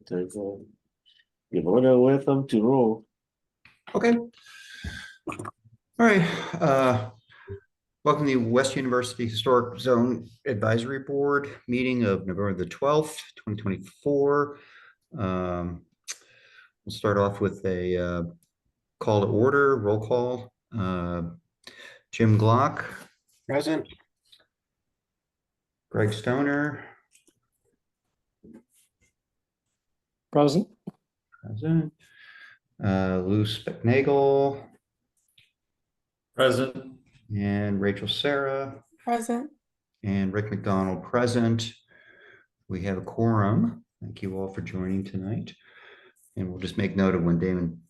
So, you're more than welcome to roll. Okay. All right. Welcome to the West University Historic Zone Advisory Board meeting of November the 12th, 2024. We'll start off with a call to order, roll call. Jim Glock. Present. Greg Stoner. Present. Present. Lou Specknagel. Present. And Rachel Sarah. Present. And Rick McDonald present. We have a quorum. Thank you all for joining tonight. And we'll just make note of when Damon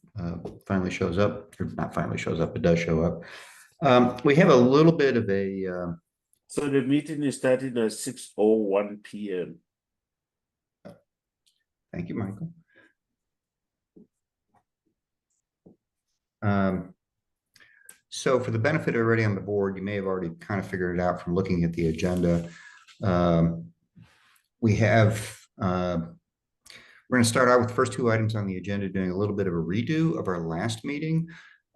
finally shows up, or not finally shows up, but does show up. We have a little bit of a... So the meeting is starting at 6:01 p.m. Thank you, Michael. So for the benefit of everybody on the board, you may have already kind of figured it out from looking at the agenda. We have, we're going to start out with the first two items on the agenda, doing a little bit of a redo of our last meeting.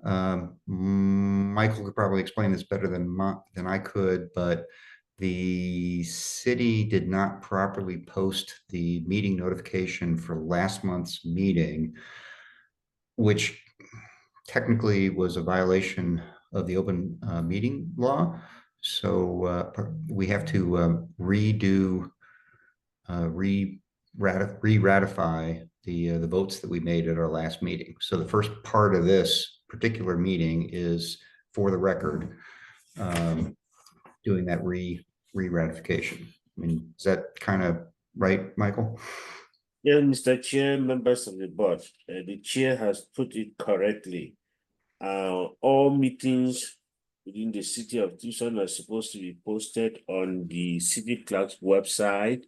Michael could probably explain this better than I could, but the city did not properly post the meeting notification for last month's meeting, which technically was a violation of the open meeting law. So we have to re-ratify the votes that we made at our last meeting. So the first part of this particular meeting is, for the record, doing that re-ratification. I mean, is that kind of right, Michael? Yeah, Mr. Chair, members of the board, the chair has put it correctly. All meetings within the city of Tucson are supposed to be posted on the city clerk's website.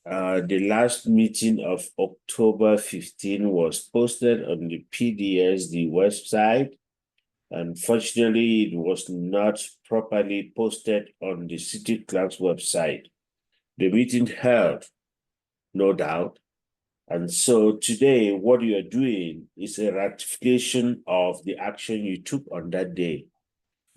The last meeting of October 15 was posted on the PDSD website. Unfortunately, it was not properly posted on the city clerk's website. The meeting held, no doubt. And so today, what you are doing is a ratification of the action you took on that day.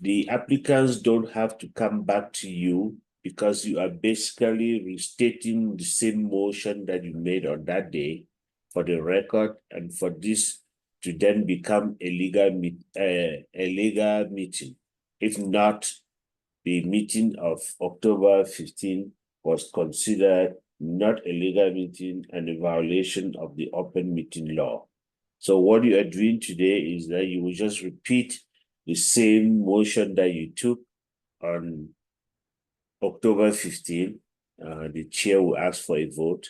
The applicants don't have to come back to you because you are basically restating the same motion that you made on that day for the record and for this to then become a legal meeting. If not, the meeting of October 15 was considered not a legal meeting and a violation of the open meeting law. So what you are doing today is that you will just repeat the same motion that you took on October 15. The chair will ask for a vote,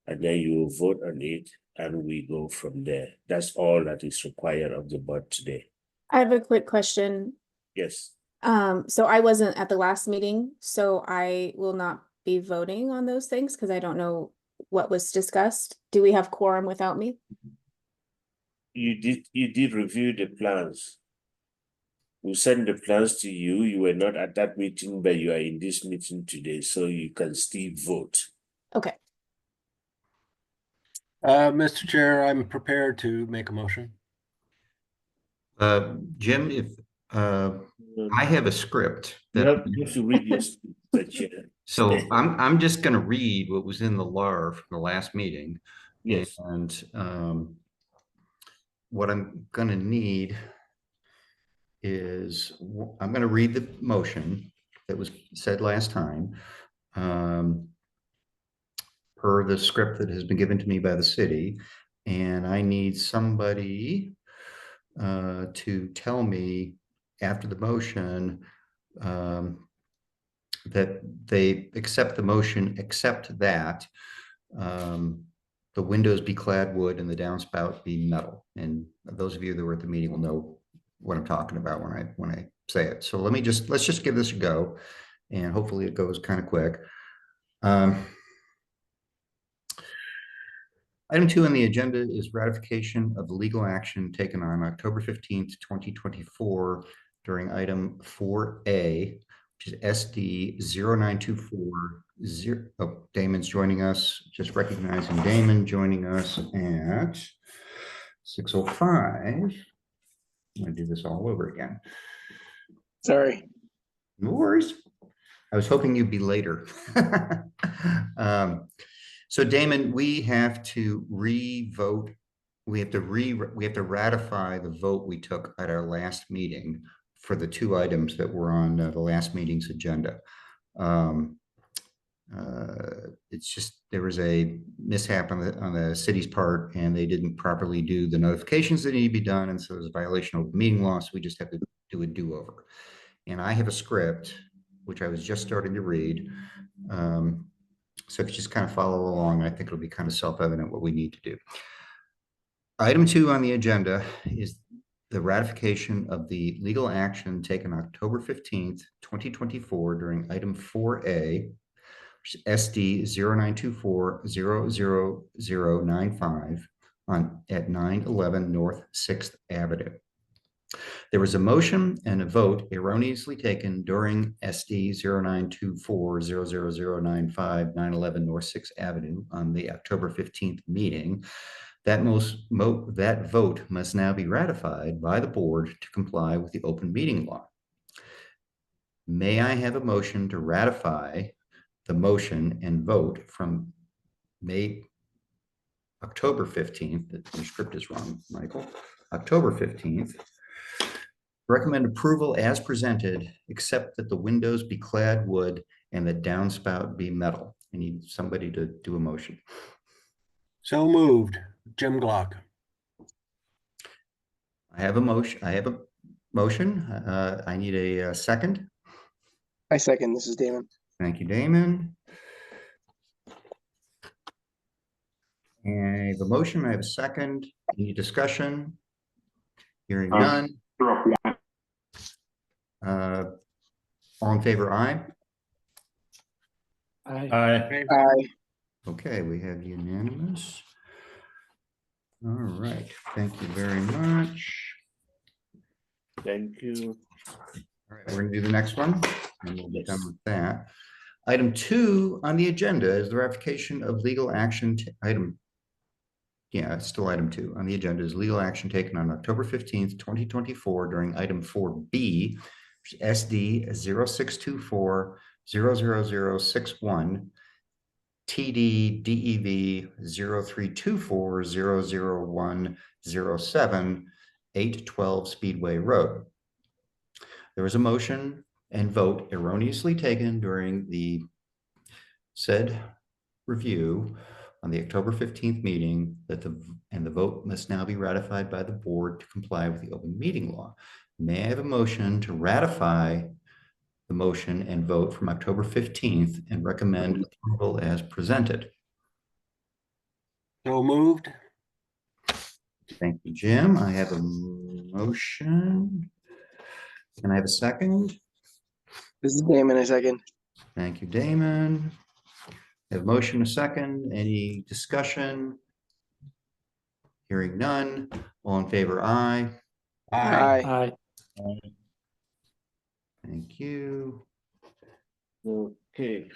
and then you will vote on it, and we go from there. That's all that is required of the board today. I have a quick question. Yes. So I wasn't at the last meeting, so I will not be voting on those things because I don't know what was discussed. Do we have quorum without me? You did review the plans. We sent the plans to you. You were not at that meeting, but you are in this meeting today, so you can still vote. Okay. Mr. Chair, I'm prepared to make a motion. Jim, if I have a script You that have to read your script, Chair. so I'm just going to read what was in the LAR from the last meeting. Yes. And what I'm going to need is I'm going to read the motion that was said last time per the script that has been given to me by the city. And I need somebody to tell me after the motion that they accept the motion, except that the windows be clad wood and the downspout be metal. And those of you that were at the meeting will know what I'm talking about when I say it. So let's just give this a go, and hopefully it goes kind of quick. Item 2 on the agenda is ratification of the legal action taken on October 15th, 2024 during item 4A, which is SD 0924. Oh, Damon's joining us. Just recognizing Damon joining us at 6:05. I'm gonna do this all over again. Sorry. No worries. I was hoping you'd be later. So Damon, we have to re-vote. We have to ratify the vote we took at our last meeting for the two items that were on the last meeting's agenda. It's just, there was a mishap on the city's part, and they didn't properly do the notifications that need to be done, and so there's a violation of meeting law, so we just have to do a do-over. And I have a script, which I was just starting to read. So if you just kind of follow along, I think it'll be kind of self-evident what we need to do. Item 2 on the agenda is the ratification of the legal action taken October 15th, 2024 during item 4A, SD 0924-00095 at 911 North 6th Avenue. There was a motion and a vote erroneously taken during SD 0924-00095 911 North 6th Avenue on the October 15th meeting. That vote must now be ratified by the board to comply with the open meeting law. May I have a motion to ratify the motion and vote from October 15th, the script is wrong, Michael, October 15th. Recommend approval as presented, except that the windows be clad wood and the downspout be metal. I need somebody to do a motion. So moved. Jim Glock. I have a motion. I need a second. I second. This is Damon. Thank you, Damon. And I have a motion. I have a second. Any discussion? Hearing none. All in favor, aye. Aye. Aye. Okay, we have unanimous. All right, thank you very much. Thank you. All right, we're gonna do the next one, and we'll be done with that. Item 2 on the agenda is the ratification of legal action it's still item 2 on the agenda is legal action taken on October 15th, 2024 during item 4B, SD 0624-00061, TD DEV 0324-00107, 812 Speedway Road. There was a motion and vote erroneously taken during the said review on the October 15th meeting and the vote must now be ratified by the board to comply with the open meeting law. May I have a motion to ratify the motion and vote from October 15th and recommend approval as presented? So moved. Thank you, Jim. I have a motion. Can I have a second? This is Damon. I second. Thank you, Damon. I have a motion, a second. Any discussion? Hearing none. All in favor, aye. Aye. Thank you. Okay.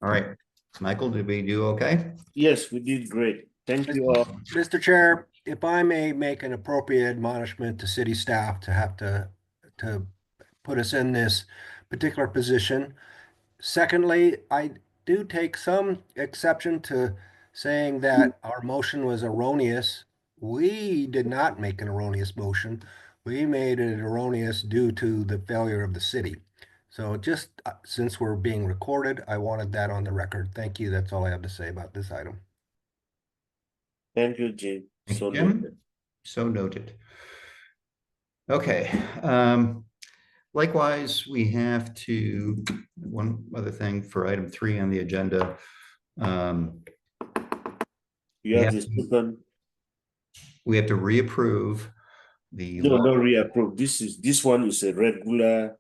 All right, Michael, did we do okay? Yes, we did great. Thank you all. Mr. Chair, if I may make an appropriate admonishment to city staff to have to put us in this particular position. Secondly, I do take some exception to saying that our motion was erroneous. We did not make an erroneous motion. We made it erroneous due to the failure of the city. So just since we're being recorded, I wanted that on the record. Thank you. That's all I have to say about this item. Thank you, Jim. Thank So you, Jim. noted. So noted. Okay. Likewise, we have to, one other thing for item 3 on the agenda. You have this open. We have to reapprove the. No, not reapprove. This one is a regular.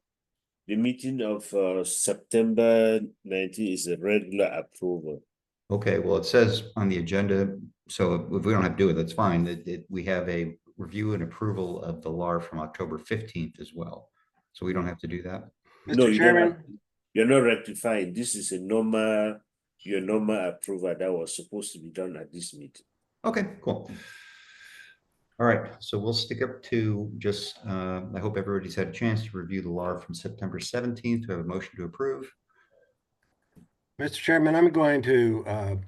The meeting of September 19 is a regular approval. Okay, well, it says on the agenda, so if we don't have to do it, that's fine. We have a review and approval of the law from October 15th as well. So we don't have to do that. No, Mr. you don't have Chairman, to. You're not rectifying. This is your normal approval that was supposed to be done at this meeting. Okay, cool. All right, so we'll stick up to just, I hope everybody's had a chance to review the law from September 17th. To have a motion to approve. Mr. Chairman, I'm going to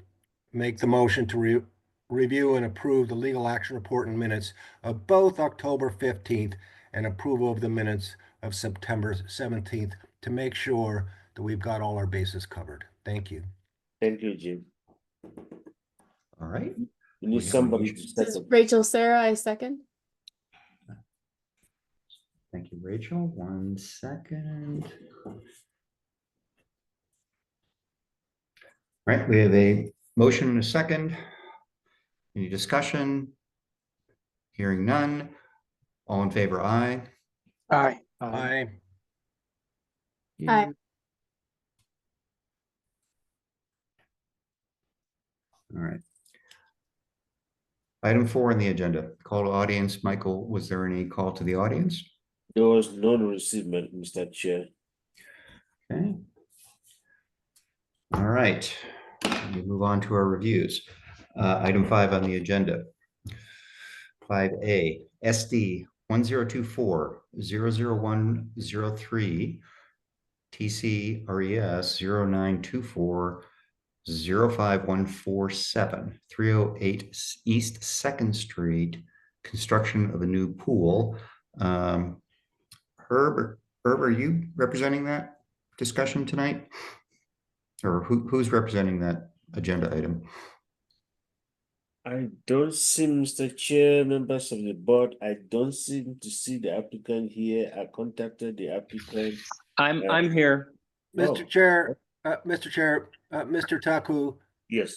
make the motion to review and approve the legal action report and minutes of both October 15th and approval of the minutes of September 17th to make sure that we've got all our bases covered. Thank you. Thank you, Jim. All right. We need We have a somebody to motion. This is second. Rachel Sarah, I second. Thank you, Rachel. 1 second. All right, we have a motion and a second. Any discussion? Hearing none. All in favor, aye. Aye. Aye. Aye. All right. Item 4 on the agenda, call to audience. Michael, was there any call to the audience? There was none received, Mr. Chair. Okay. All right, we move on to our reviews. Item 5 on the agenda. 5A, SD 1024-00103, TC RES 0924-05147, 308 East 2nd Street, construction of a new pool. Herb, are you representing that discussion tonight? Or who's representing that agenda item? I don't see Mr. Chair, members of the board. I don't seem to see the applicant here. I contacted the applicant. I'm here. Mr. Oh, Chair, Mr. Taku, yes.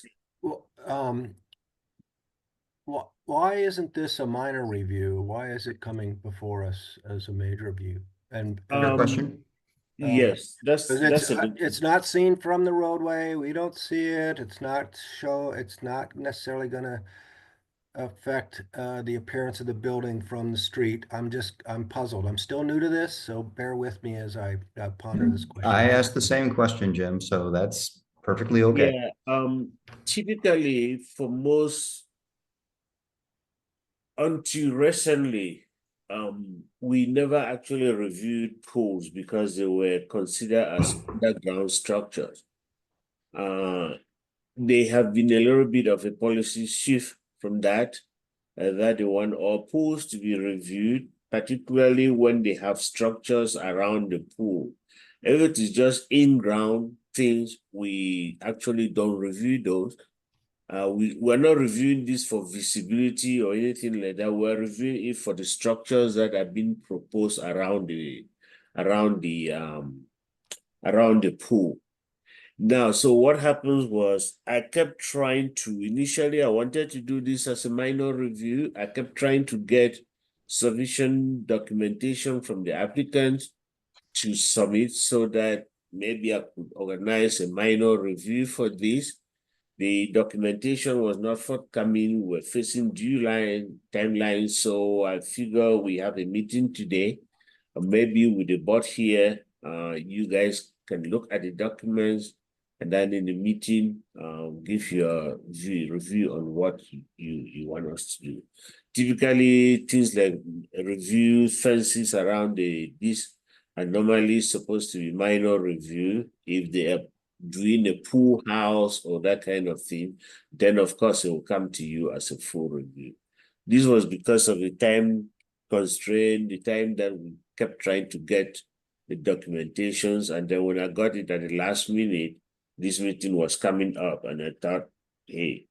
why isn't this a minor review? Why is it coming before us as a major review? And Fair question. Yes, that's it's not seen from the roadway. We don't see it. It's not necessarily gonna affect the appearance of the building from the street. I'm puzzled. I'm still new to this, so bear with me as I ponder this question. I asked the same question, Jim, so that's perfectly okay. Yeah, typically for most, until recently, we never actually reviewed pools because they were considered as underground structures. They have been a little bit of a policy shift from that they want all pools to be reviewed, particularly when they have structures around the pool. If it is just in-ground things, we actually don't review those. We're not reviewing this for visibility or anything like that. We're reviewing it for the structures that are being proposed around the pool. Now, so what happens was I kept trying to, initially I wanted to do this as a minor review. I kept trying to get sufficient documentation from the applicant to submit so that maybe I could organize a minor review for this. The documentation was not forthcoming. We're facing timeline, so I figure we have a meeting today. Maybe with the board here, you guys can look at the documents and then in the meeting, give your review on what you want us to do. Typically, things like review fences around this are normally supposed to be minor review. If they are doing a pool house or that kind of thing, then of course it will come to you as a full review. This was because of the time constraint, the time that we kept trying to get the documentations, and then when I got it at the last minute, this meeting was coming up, and I thought, hey,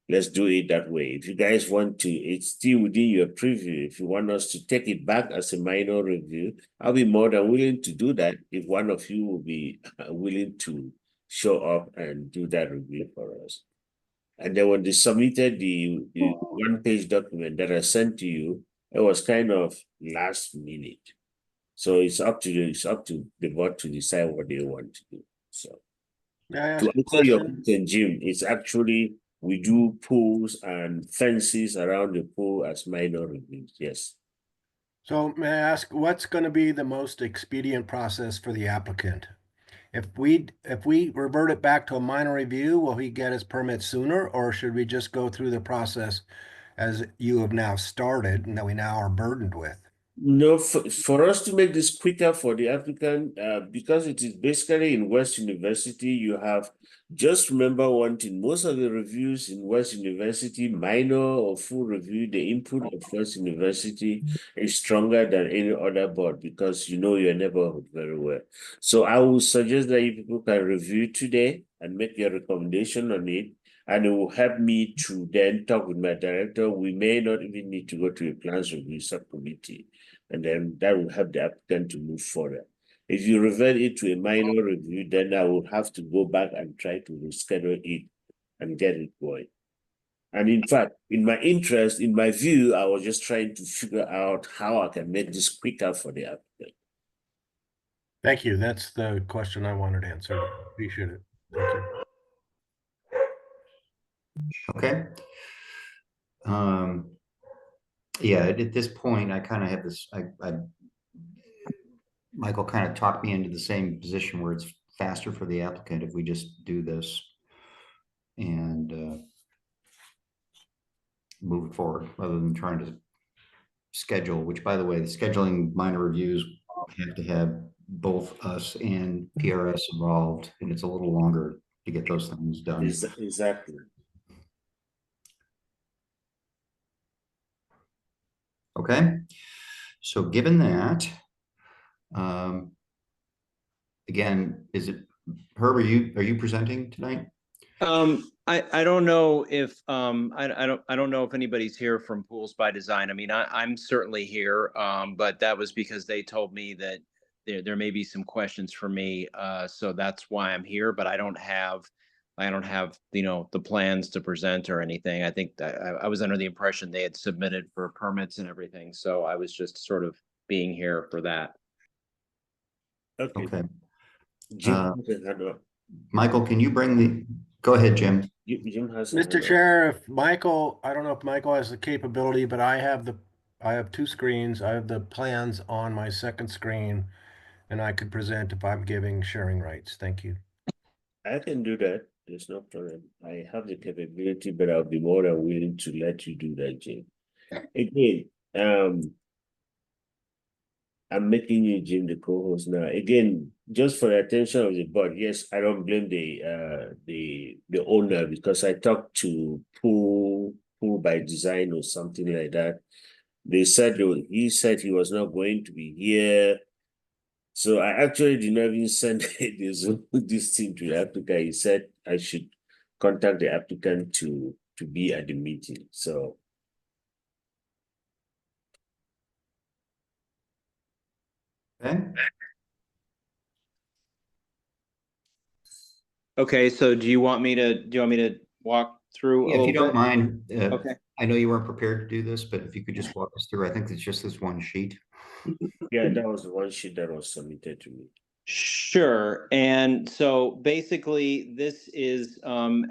let's do it that way. If you guys want to, it's still within your preview. If you want us to take it back as a minor review, I'll be more than willing to do that if one of you will be willing to show up and do that review for us. And then when they submitted the one-page document that I sent to you, it was kind of last minute. So it's up to the board to decide what they want to do. So May I ask to a answer your question? question, Jim, it's actually we do pools and fences around the pool as minor reviews. Yes. So may I ask, what's going to be the most expedient process for the applicant? If we revert it back to a minor review, will he get his permit sooner, or should we just go through the process as you have now started and that we now are burdened with? No, for us to make this quicker for the applicant, because it is basically in West University, you have, just remember one thing, most of the reviews in West University, minor or full review, the input of West University is stronger than any other board because you know your neighborhood very well. So I would suggest that you people can review today and make your recommendation on it. And it will help me to then talk with my director. We may not even need to go to a plans review subcommittee. And then that will help the applicant to move forward. If you revert it to a minor review, then I will have to go back and try to reschedule it and get it going. And in fact, in my interest, in my view, I was just trying to figure out how I can make this quicker for the applicant. Thank you. That's the question I wanted answered. Appreciate it. Thank you. Okay. Yeah, at this point, I kind of have this, Michael kind of talked me into the same position where it's faster for the applicant if we just do this and move it forward rather than trying to schedule, which by the way, the scheduling minor reviews have to have both us and PRS involved, and it's a little longer to get those things done. Exactly. Okay, so given that, again, is it Herb? Are you presenting tonight? I don't know if I don't know if anybody's here from Pools by Design. I mean, I'm certainly here, but that was because they told me that there may be some questions for me, so that's why I'm here. But I don't have the plans to present or anything. I think that I was under the impression they had submitted for permits and everything, so I was just sort of being here for that. Okay. Jim, Michael, can you bring the? Go ahead, Jim. Jim has Mr. Chair, if Michael, I don't know if Michael has the capability, but I have two screens. I have the plans on my second screen, and I could present if I'm giving sharing rights. Thank you. I can do that. There's no problem. I have the capability, but I'll be more than willing to let you do that, Jim. Again, I'm making you Jim the co-host now. Again, just for the attention of the board, yes, I don't blame the owner because I talked to Pool by Design or something like that. They said he said he was not going to be here. So I actually did not even send this thing to the applicant. He said I should contact the applicant to be at the meeting. So Okay. Okay, so do you want me to walk through? Yeah, if you don't mind, Okay. I know you weren't prepared to do this, but if you could just walk us through, I think it's just this one sheet. yeah, that was the one sheet that was submitted to me. Sure. And so basically, this is,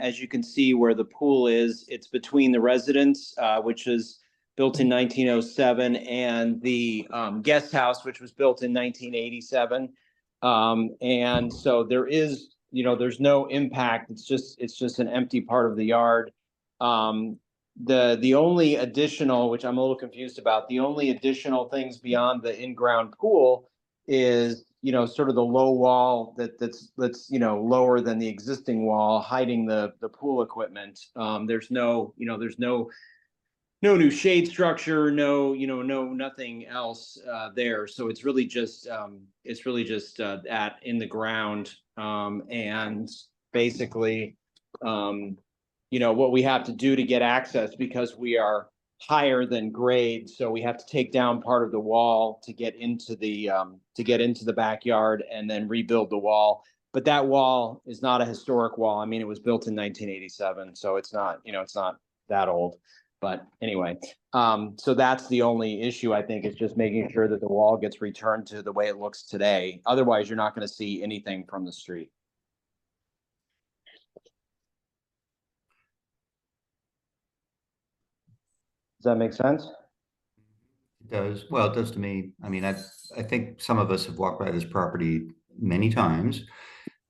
as you can see where the pool is, it's between the residence, which is built in 1907, and the guest house, which was built in 1987. And so there is, there's no impact. It's just an empty part of the yard. The only additional, which I'm a little confused about, the only additional things beyond the in-ground pool is sort of the low wall that's lower than the existing wall, hiding the pool equipment. There's no new shade structure, nothing else there. So it's really just at in the ground, and basically what we have to do to get access, because we are higher than grade, so we have to take down part of the wall to get into the backyard and then rebuild the wall. But that wall is not a historic wall. I mean, it was built in 1987, so it's not that old. But anyway, so that's the only issue, I think, is just making sure that the wall gets returned to the way it looks today. Otherwise, you're not going to see anything from the street. Does that make sense? It does. Well, it does to me. I mean, I think some of us have walked by this property many times.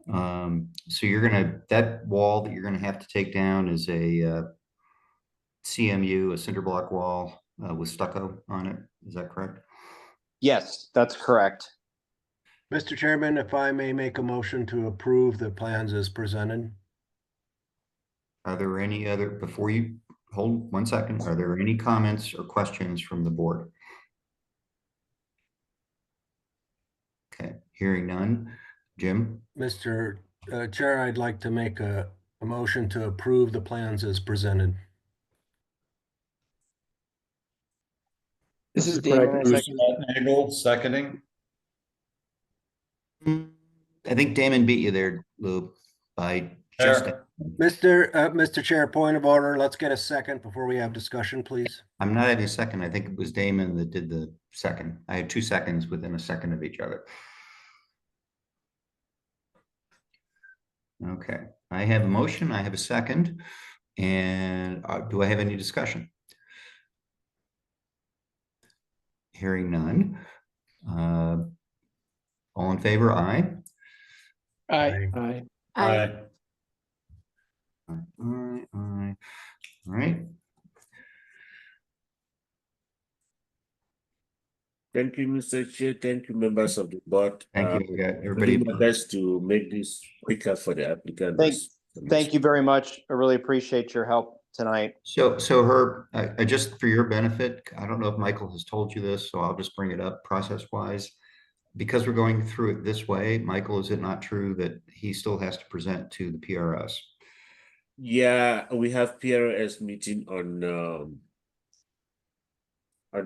So that wall that you're gonna have to take down is a CMU, a cinder block wall with stucco on it. Is that correct? Yes, that's correct. Mr. Chairman, if I may make a motion to approve the plans as presented. Are there any other, before you hold 1 second, are there any comments or questions from the board? Okay, hearing none. Jim? Mr. Chair, I'd like to make a motion to approve the plans as presented. This is Damon. I second. Nagel, seconding. I think Damon beat you there, Lou, by just. Sure. Mr. Chair, point of order. Let's get a second before we have discussion, please. I'm not having a second. I think it was Damon that did the second. I had 2 seconds within a second of each other. Okay, I have a motion. I have a second. And do I have any discussion? Hearing none. All in favor, aye. Aye. Aye. I, Aye, aye. All right. Thank you, Mr. Chair. Thank you, members of the board. Thank you. We got I'll everybody. do my best to make this quicker for the applicant. Thank you very much. I really appreciate your help tonight. So Herb, I just for your benefit, I don't know if Michael has told you this, so I'll just bring it up process wise. Because we're going through it this way, Michael, is it not true that he still has to present to the PRS? Yeah, we have PRS meeting on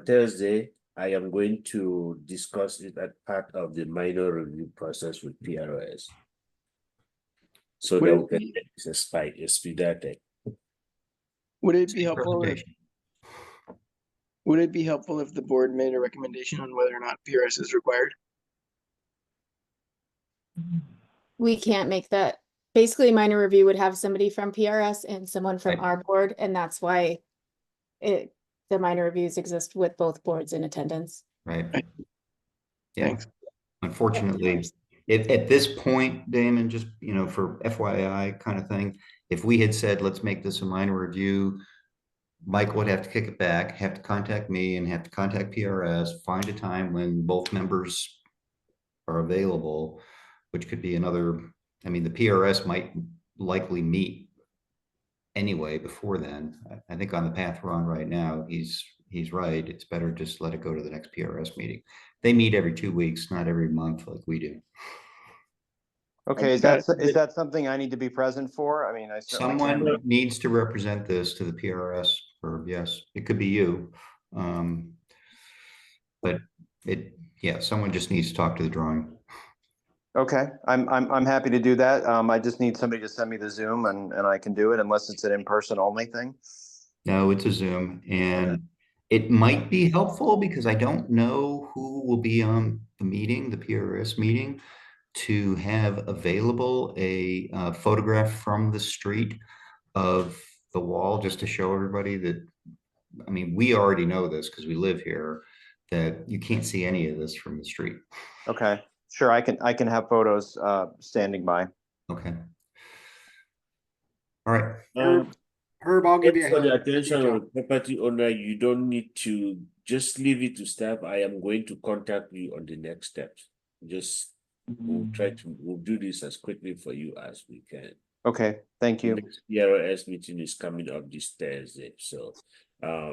Thursday. I am going to discuss it as part of the minor review process with PRS. So that we can expedite. Would it be helpful if the board made a recommendation on whether or not PRS is required? we can't make that. Basically, minor review would have somebody from PRS and someone from Right. our board, and that's why the minor reviews exist with both boards in attendance. Right. Yeah. Thanks. Unfortunately, at this point, Damon, just, for FYI kind of thing, if we had said, let's make this a minor review, Mike would have to kick it back, have to contact me and have to contact PRS, find a time when both members are available, which could be another, the PRS might likely meet anyway before then. I think on the path we're on right now, he's right. It's better just let it go to the next PRS meeting. They meet every 2 weeks, not every month like we do. Okay, is that something I need to be present for? I mean, I certainly can. Someone needs to represent this to the PRS, or yes, it could be you. But someone just needs to talk to the drawing. Okay, I'm happy to do that. I just need somebody to send me the Zoom and I can do it unless it's an in-person only thing. No, it's a Zoom, and it might be helpful because I don't know who will be on the meeting, the PRS meeting, to have available a photograph from the street of the wall, just to show everybody that, we already know this because we live here, that you can't see any of this from the street. Okay, sure, I can have photos standing by. Okay. All right. Herb, I'll give you a For the hand. attention of the property owner, you don't need to just leave it to staff. I am going to contact you on the next steps. We'll do this as quickly for you as we can. Okay, thank you. Next PRS meeting is coming up this Thursday. So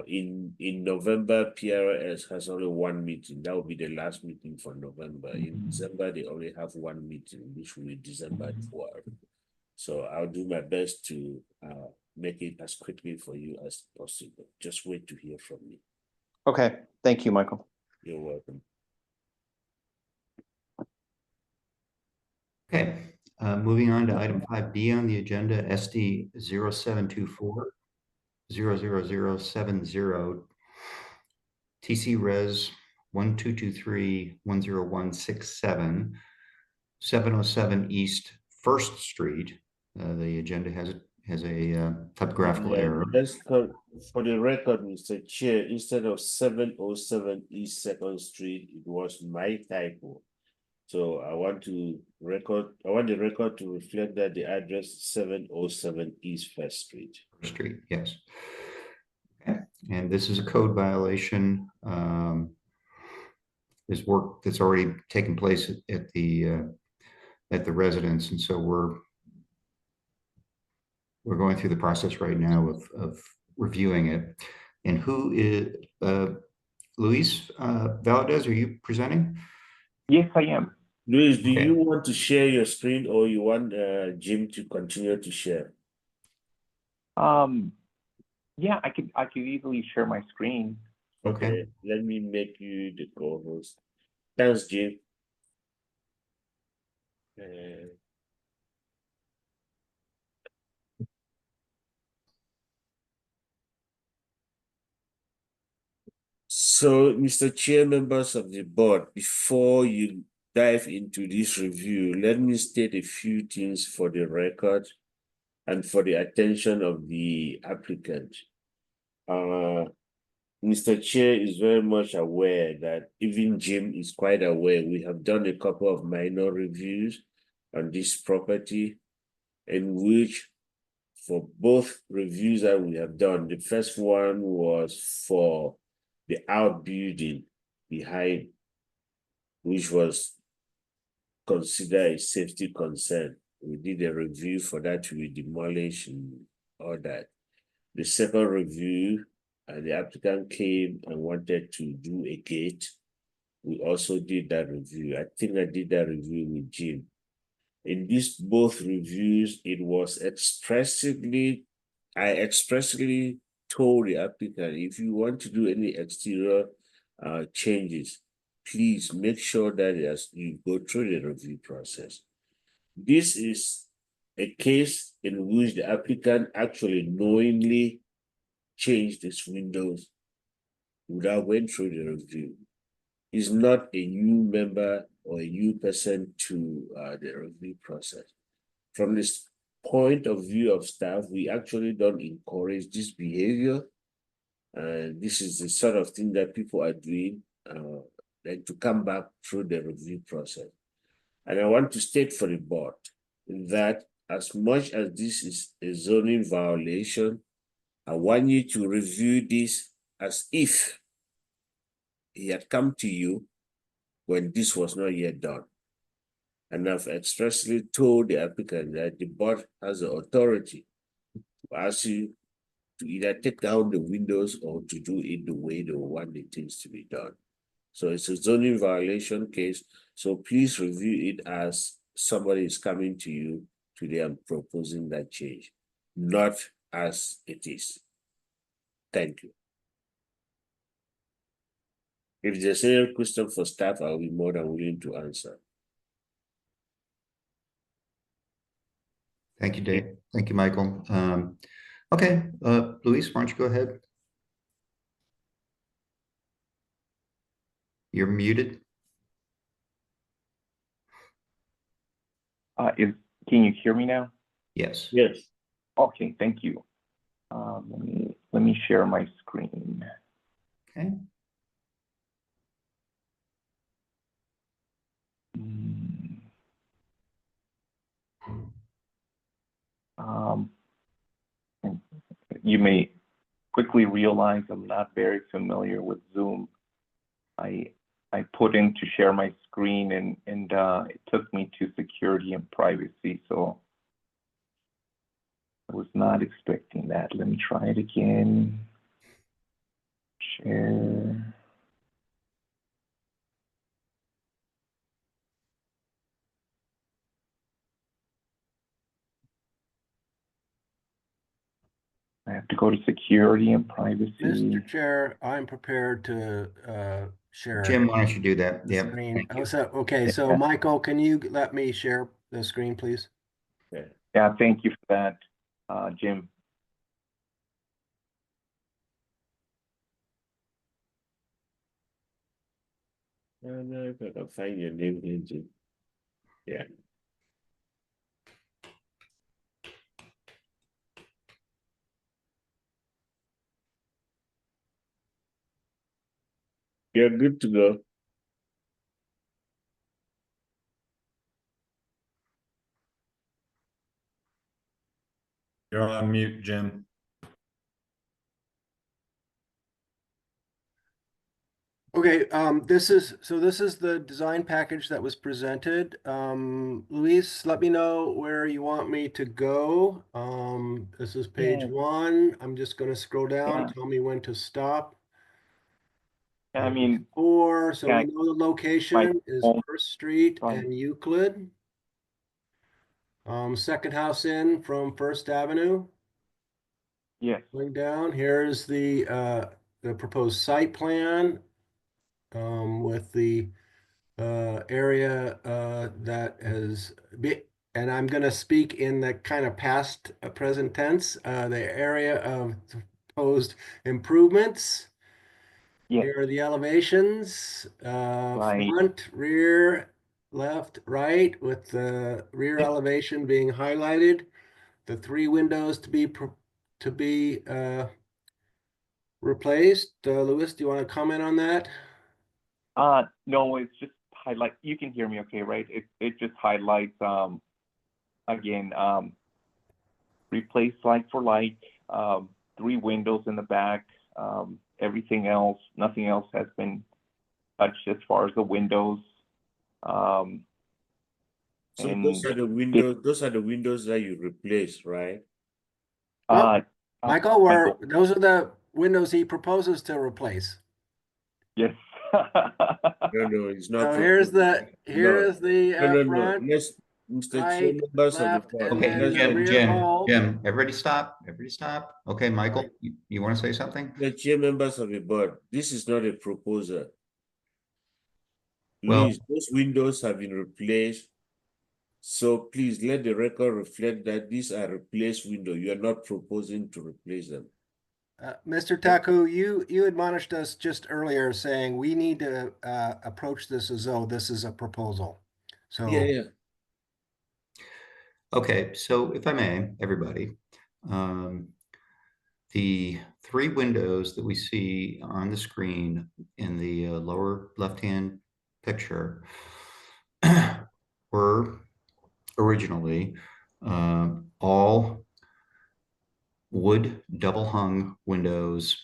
in November, PRS has only one meeting. That will be the last meeting for November. In December, they only have one meeting, which will be December 12th. So I'll do my best to make it as quickly for you as possible. Just wait to hear from me. Okay, thank you, Michael. You're welcome. Okay, moving on to item 5D on the agenda, SD 0724 00070 TC Res 1223 10167 707 East First Street. The agenda has it has a typographical Yeah, error. for the record, Mr. Chair, instead of 707 East Second Street, it was my typo. So I want the record to reflect that the address is 707 East First Street. Street, yes. Okay. And this is a code violation. There's work that's already taken place at the residence, and so we're going through the process right now of reviewing it. And who is Luis Valadez? Are you presenting? Yes, I am. Luis, do Okay. you want to share your screen or you want Jim to continue to share? Yeah, I could easily share my screen. Okay, let me make you the co-host. Thanks, Jim. So, Mr. Chair, members of the board, before you dive into this review, let me state a few things for the record and for the attention of the applicant. Mr. Chair is very much aware that even Jim is quite aware. We have done a couple of minor reviews on this property, in which for both reviews that we have done, the first one was for the outbuilding behind, which was considered a safety concern. We did a review for that to be demolished and all that. The second review, the applicant came and wanted to do a gate. We also did that review. I think I did that review with Jim. In these both reviews, it was I expressly told the applicant, if you want to do any exterior changes, please make sure that you go through the review process. This is a case in which the applicant actually knowingly changed its windows without going through the review. He's not a new member or a new person to the review process. From this point of view of staff, we actually don't encourage this behavior. And this is the sort of thing that people are doing, like to come back through the review process. And I want to state for the board that as much as this is a zoning violation, I want you to review this as if he had come to you when this was not yet done. And I've expressly told the applicant that the board has the authority to ask you to either take down the windows or to do it the way they want the things to be done. So it's a zoning violation case. So please review it as somebody is coming to you today and proposing that change, not as it is. Thank you. If there's any question for staff, I'll be more than willing to answer. Thank you, Dave. Thank you, Michael. Okay, Luis, why don't you go ahead? You're muted. Can you hear me now? Yes. Yes. Okay, thank you. Let me share my screen. Okay. You may quickly realize I'm not very familiar with Zoom. I put in to share my screen and it took me to security and privacy, so I was not expecting that. Let me try it again. Share. I have to go to security and privacy. Mr. Chair, I'm prepared to share. Jim, why don't you do that? the Yeah. screen. Thank you. Okay, so Michael, can you let me share the screen, please? Yeah, thank you for that, Jim. And if I can find your name here, Jim. Yeah. You're good to go. You're on mute, Jim. Okay, this is the design package that was presented. Luis, let me know where you want me to go. This is page Yeah. 1. I'm just gonna scroll down, Yeah. tell me when to stop. I Page mean, 4, so yeah, we know the location is home, First Street right. and Euclid. Second house in from First Avenue. yes, Going down, here's the proposed site plan with the area that has been, and I'm going to speak in the kind of past present tense, the area of proposed improvements. yes, Here are the elevations, Right. front, rear, left, right, with the rear elevation being highlighted. The 3 windows to be replaced. Louis, do you want to comment on that? no, it's just highlight. You can hear me, okay, right? It just highlights again replace like for like 3 windows in the back. Everything else, nothing else has been touched as far as the windows. So And those are the windows. Those are the windows that you replace, right? uh, Michael, those are the windows he proposes to replace. yes. No, it's not. So here's the No. front, Let's, Mr. Chair, right, members of the left, board. and Okay, then the Jim, rear Jim, bulb. Jim, everybody stop, Okay, Michael, you want to say something? The chair, members of the board, this is not a proposal. Well- Please, those windows have been replaced. So please let the record reflect that these are replaced windows. You are not proposing to replace them. Mr. Taku, you admonished us just earlier saying we need to approach this as though this is a proposal. So Yeah. Okay, so if I may, everybody, the 3 windows that we see on the screen in the lower left-hand picture were originally all wood double-hung windows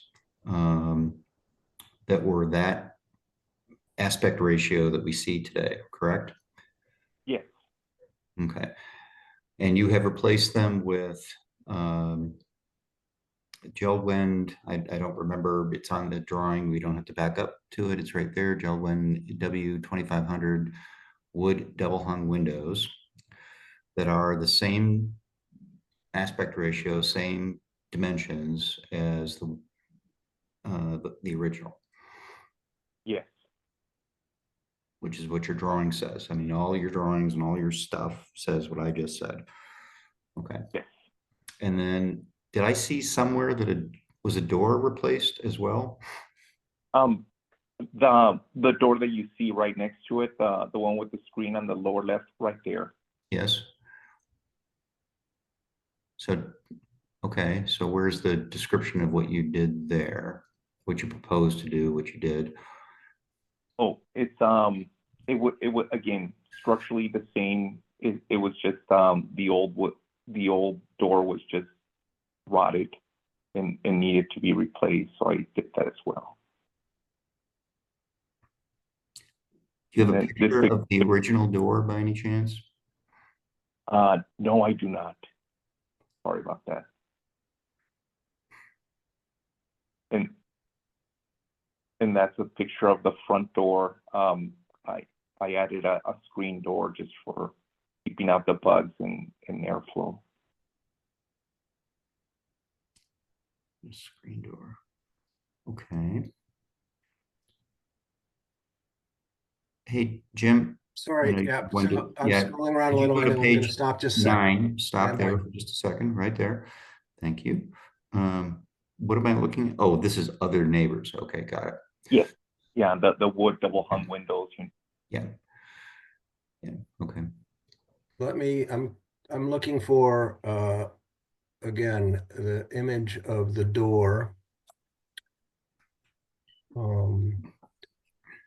that were that aspect ratio that we see today, correct? Yes. Okay. And you have replaced them with Jeld-Wen, I don't remember, it's on the drawing, we don't have to back up to it, it's right there, Jeld-Wen W2500 wood double hung windows that are the same aspect ratio, same dimensions as the original, Yes. which is what your drawing says. I mean, all your drawings and all your stuff says what I just said. Okay. Yes. And then, did I see somewhere that it was a door replaced as well? The door that you see right next to it, the one with the screen on the lower left, right there. Yes. So, okay, so where's the description of what you did there? What you proposed to do, what you did? Oh, it's it would again structurally the same. It was just the old door was just rotted and needed to be replaced, so I did that as well. Do you have a And picture of the original door by any chance? No, I do not. Sorry about that. And that's a picture of the front door. I added a screen door just for keeping out the bugs and airflow. Screen door. Okay. Hey, Jim. sorry, I'm yeah, going to- so I'm yeah, scrolling around a could you little go and to then we're gonna page stop just a second. 9, stop Yeah, there Mike. for just a second, right there. Thank you. What am I looking at? Oh, this is other neighbors. Okay, got it. Yes, yeah, the wood double hung windows. Yeah. Yeah, okay. I'm looking for again the image of the door.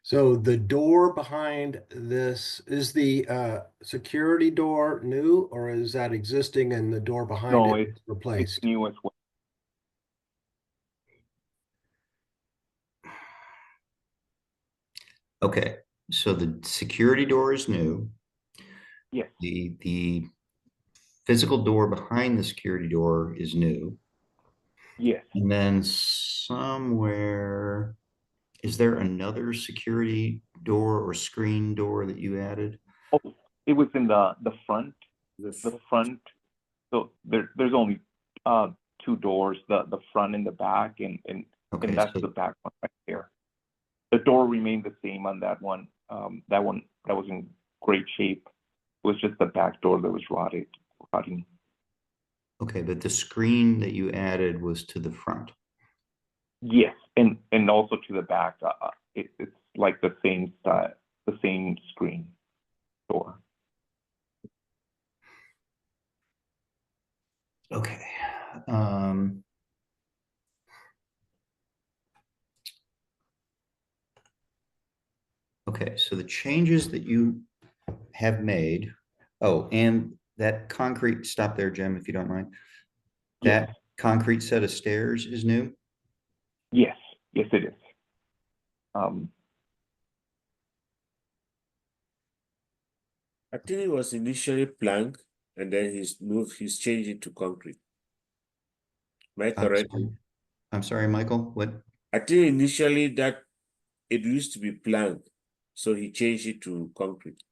So the door behind this, is the security door new, or is that existing and the door behind No, it it's replaced? new as well. Okay, so the security door is new. Yes, The physical door behind the security door is new. yes. And then somewhere, is there another security door or screen door that you added? Oh, it was in the front. The The front. So there's only two doors, the front and the back, and Okay, that's so the back one right there. The door remained the same on that one. That one that was in great shape. It was just the back door that was rotting. okay, but the screen that you added was to the front. Yes, and also to the back. It's like the same style, the same screen door. Okay. Um, okay, so the changes that you have made, oh, and that concrete, stop there, Jim, if you don't mind. Yes, That concrete set of stairs is new? yes, yes, it is. I think it was initially plank and then he's changed it to concrete. Am I I'm correct? sorry. I'm sorry, Michael, what? I think initially that it used to be plank, so he changed it to concrete.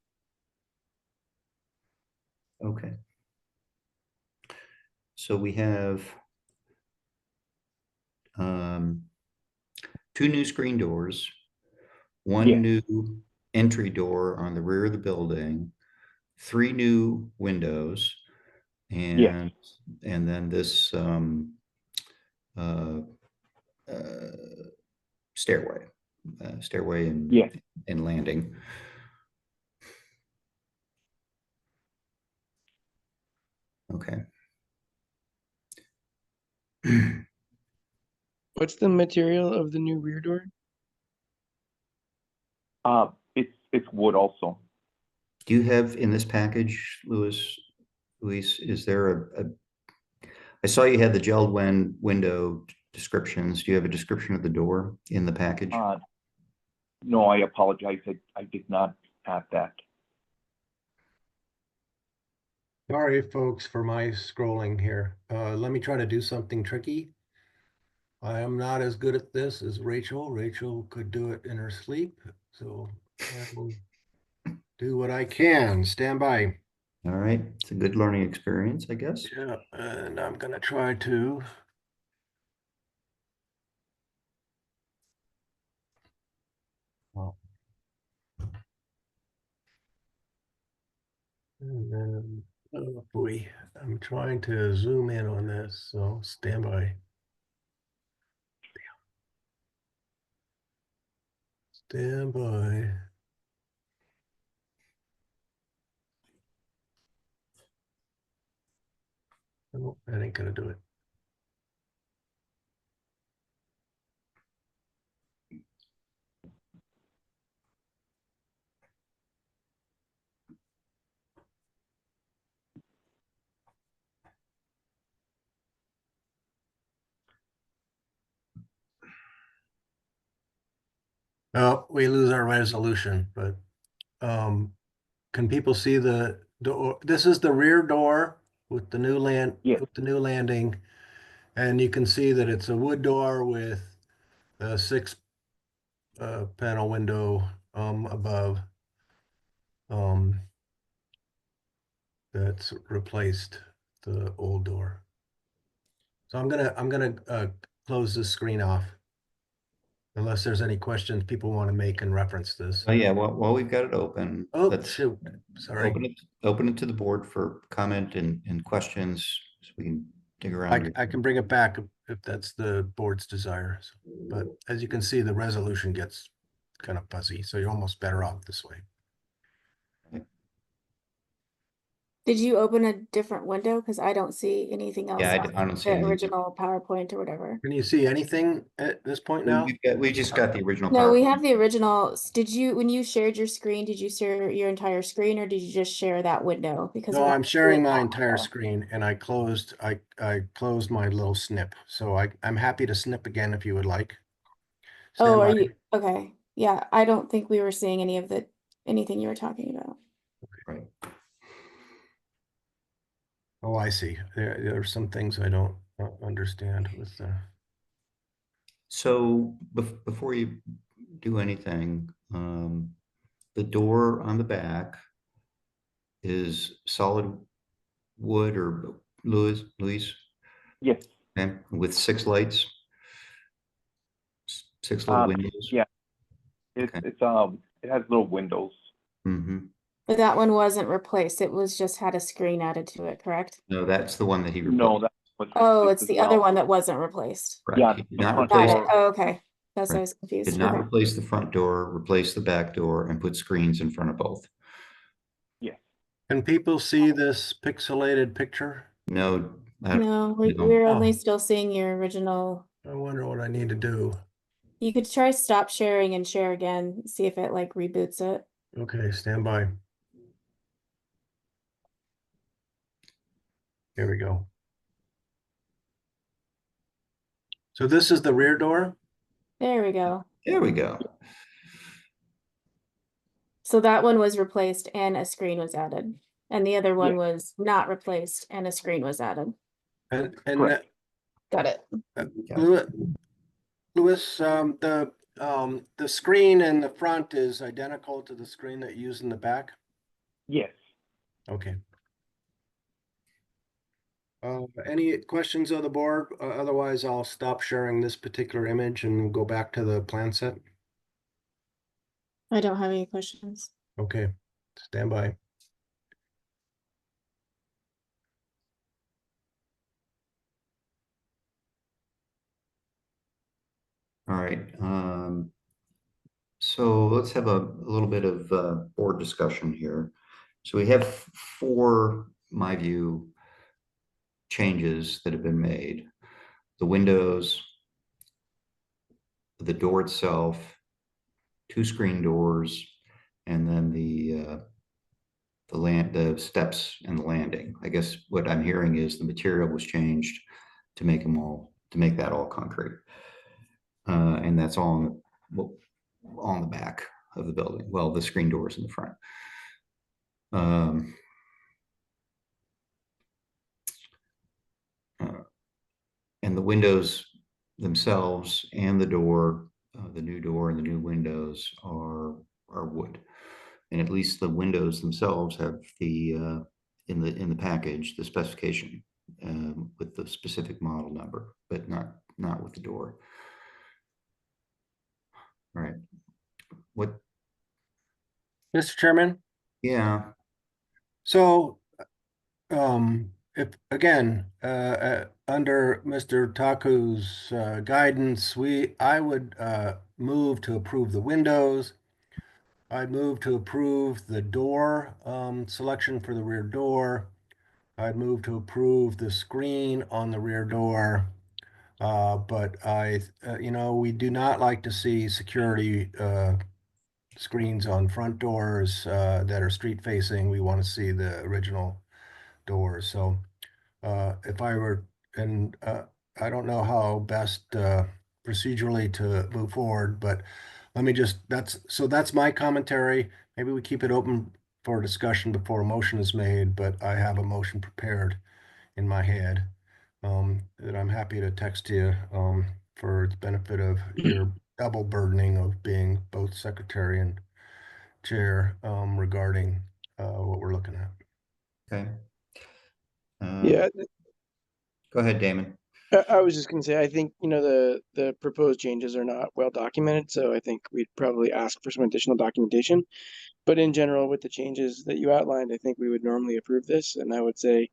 Okay. So we have two new screen doors, one Yes. new entry door on the rear of the building, three new windows, Yes. and then this uh, uh, stairway, stairway Yes. and landing. Okay. What's the material of the new rear door? It's wood also. Do you have in this package, Luis, is there I saw you had the gelled window descriptions. Do you have a description of the door in the package? No, I apologize. I did not have that. Sorry, folks, for my scrolling here. Let me try to do something tricky. I am not as good at this as Rachel. Rachel could do it in her sleep, so I will do what I can. Stand by. All right, it's a good learning experience, I guess. Yeah, and I'm gonna try to. And then, oh boy, I'm trying to zoom in on this, so stand by. Stand by. Oh, that ain't gonna do it. Oh, we lose our resolution, but can people see the door? This is the rear door with the new Yes. with the new landing. And you can see that it's a wood door with a six panel window above that's replaced the old door. So I'm gonna close this screen off unless there's any questions people want to make in reference to this. Oh yeah, while we've got it open, Oh, let's shoot. Sorry. open it to the board for comment and questions so we can dig around. I can bring it back if that's the board's desire. But as you can see, the resolution gets kind of fuzzy, so you're almost better off this way. Did you open a different window? Because I don't see anything else Yeah, I on don't see the anything. original PowerPoint or whatever. Can you see anything at this point now? We just got the original. No, we PowerPoint. have the original. Did you, when you shared your screen, did you share your entire screen or did you just share that window? Because No, we're not I'm sharing doing my that entire window. screen and I closed my little snip. So I'm happy to snip again if you would like. Oh, Stand are by. you, okay, yeah, I don't think we were seeing anything you were talking about. Right. Oh, I see. There are some things I don't understand with the. So before you do anything, the door on the back is solid wood or Luis, Yes. okay, with 6 lights, 6 little windows. Yeah. It has little windows. Mm-hmm. But that one wasn't replaced. It was just had a screen added to it, correct? No, that's the one that he No, replaced. that was Oh, replaced it's as the well. other one that wasn't replaced. Right. Yeah, He did the not front replace, Got it. door. Oh, okay. That's why I Right. was confused. did not Okay. replace the front door, replace the back door, and put screens in front of both. Yes. Can people see this pixelated picture? No. No, no. we're only Oh. still seeing your original. I wonder what I need to do. You could try stop sharing and share again, see if it like reboots it. Okay, stand by. Here we go. So this is the rear door? There we go. There we go. So that one was replaced and a screen was added. And the other one Yeah. was not replaced and a screen was added. And Correct. Got it. Louis, the screen in the front is identical to the screen that you use in the back? Yes. Okay. Any questions of the board? Otherwise, I'll stop sharing this particular image and we'll go back to the plan set. I don't have any questions. Okay, stand by. All right. So let's have a little bit of board discussion here. So we have 4, my view, changes that have been made. The windows, the door itself, 2 screen doors, and then the steps and the landing. I guess what I'm hearing is the material was changed to make that all concrete. And that's all on the back of the building. Well, the screen doors in the front. And the windows themselves and the door, the new door and the new windows are wood. And at least the windows themselves have the in the package, the specification with the specific model number, but not with the door. All right. What? Mr. Chairman? Yeah. So, if, again, under Mr. Taku's guidance, I would move to approve the windows. I'd move to approve the door selection for the rear door. I'd move to approve the screen on the rear door. But we do not like to see security screens on front doors that are street facing. We want to see the original doors. So if I were, and I don't know how best procedurally to move forward, but let me just, that's my commentary. Maybe we keep it open for discussion before a motion is made, but I have a motion prepared in my head that I'm happy to text to you for the benefit of your double burdening of being both secretary and chair regarding what we're looking at. Okay. Yeah, Go ahead, Damon. I was just gonna say, I think, the proposed changes are not well documented, so I think we'd probably ask for some additional documentation. But in general, with the changes that you outlined, I think we would normally approve this, and I would say,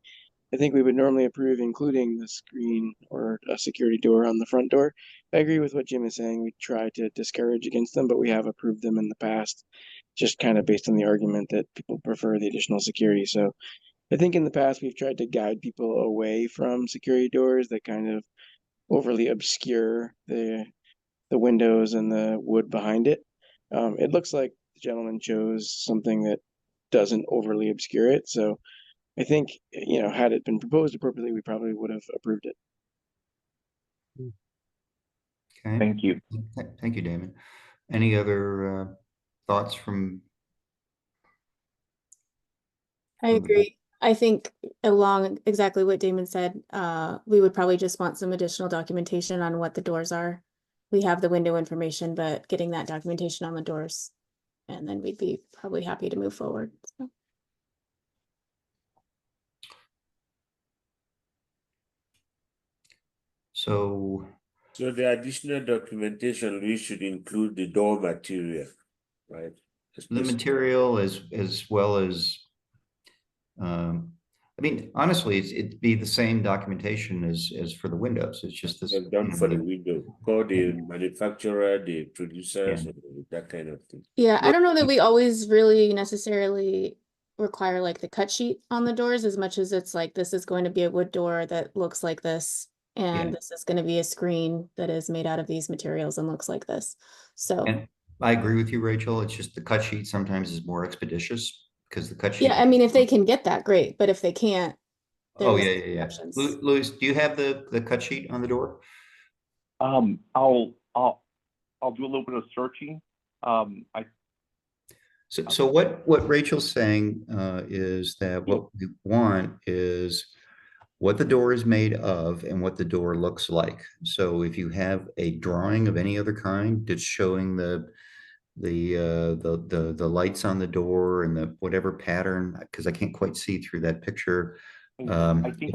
I think we would normally approve including the screen or a security door on the front door. I agree with what Jim is saying. We try to discourage against them, but we have approved them in the past, just kind of based on the argument that people prefer the additional security. So I think in the past we've tried to guide people away from security doors that kind of overly obscure the windows and the wood behind it. It looks like the gentleman chose something that doesn't overly obscure it. So I think, had it been proposed appropriately, we probably would have approved it. Okay, Thank you. thank you, Damon. Any other thoughts from? I agree. I think along exactly what Damon said, we would probably just want some additional documentation on what the doors are. We have the window information, but getting that documentation on the doors, and then we'd be probably happy to move forward. So. So the additional documentation, we should include the door material, right? the material as well as, I mean, honestly, it'd be the same documentation as for the windows. It's just this. They've done for the window, call the manufacturer, the producers, Yeah. that kind of thing. Yeah, I don't know that we always really necessarily require like the cut sheet on the doors as much as it's like, this is going to be a wood door that looks like this. And Yeah. this is going to be a screen that is made out of these materials and looks like this. So, And I agree with you, Rachel. It's just the cut sheet sometimes is more expeditious because the cut sheet. yeah, I mean, if they can get that, great. But if they can't, Oh, there's yeah. options. Louis, do you have the cut sheet on the door? I'll do a little bit of searching. So what Rachel's saying is that what we want is what the door is made of and what the door looks like. So if you have a drawing of any other kind that's showing the lights on the door and the whatever pattern, because I can't quite see through that picture. I think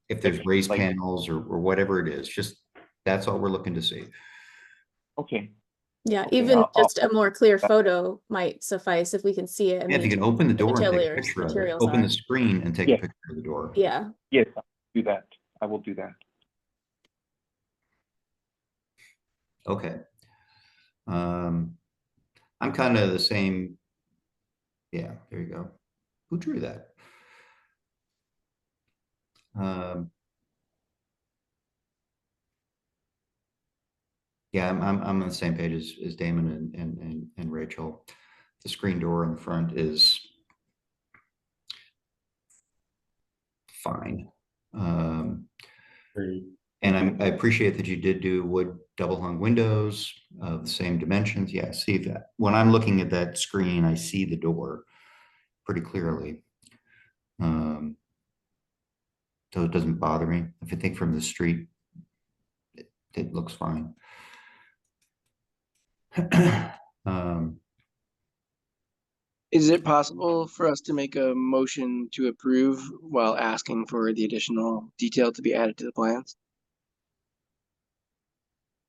If there's raised like- panels or whatever it is, just that's all we're looking to see. Okay. Yeah, Okay, even I'll- just a more clear photo might suffice if we can see it. Yeah, if you can open the door and take a materials- picture of it, materials open are. the screen and take Yeah. a picture of the door. Yeah, Yes, I'll do that. I will do that. Okay. I'm kind of the same. Yeah, there you go. Who drew that? Yeah, I'm on the same page as Damon and Rachel. The screen door in the front is fine. And I appreciate that you did do wood double hung windows of the same dimensions. Yeah, see that. When I'm looking at that screen, I see the door pretty clearly. So it doesn't bother me. If I think from the street, it looks fine. Is it possible for us to make a motion to approve while asking for the additional detail to be added to the plans?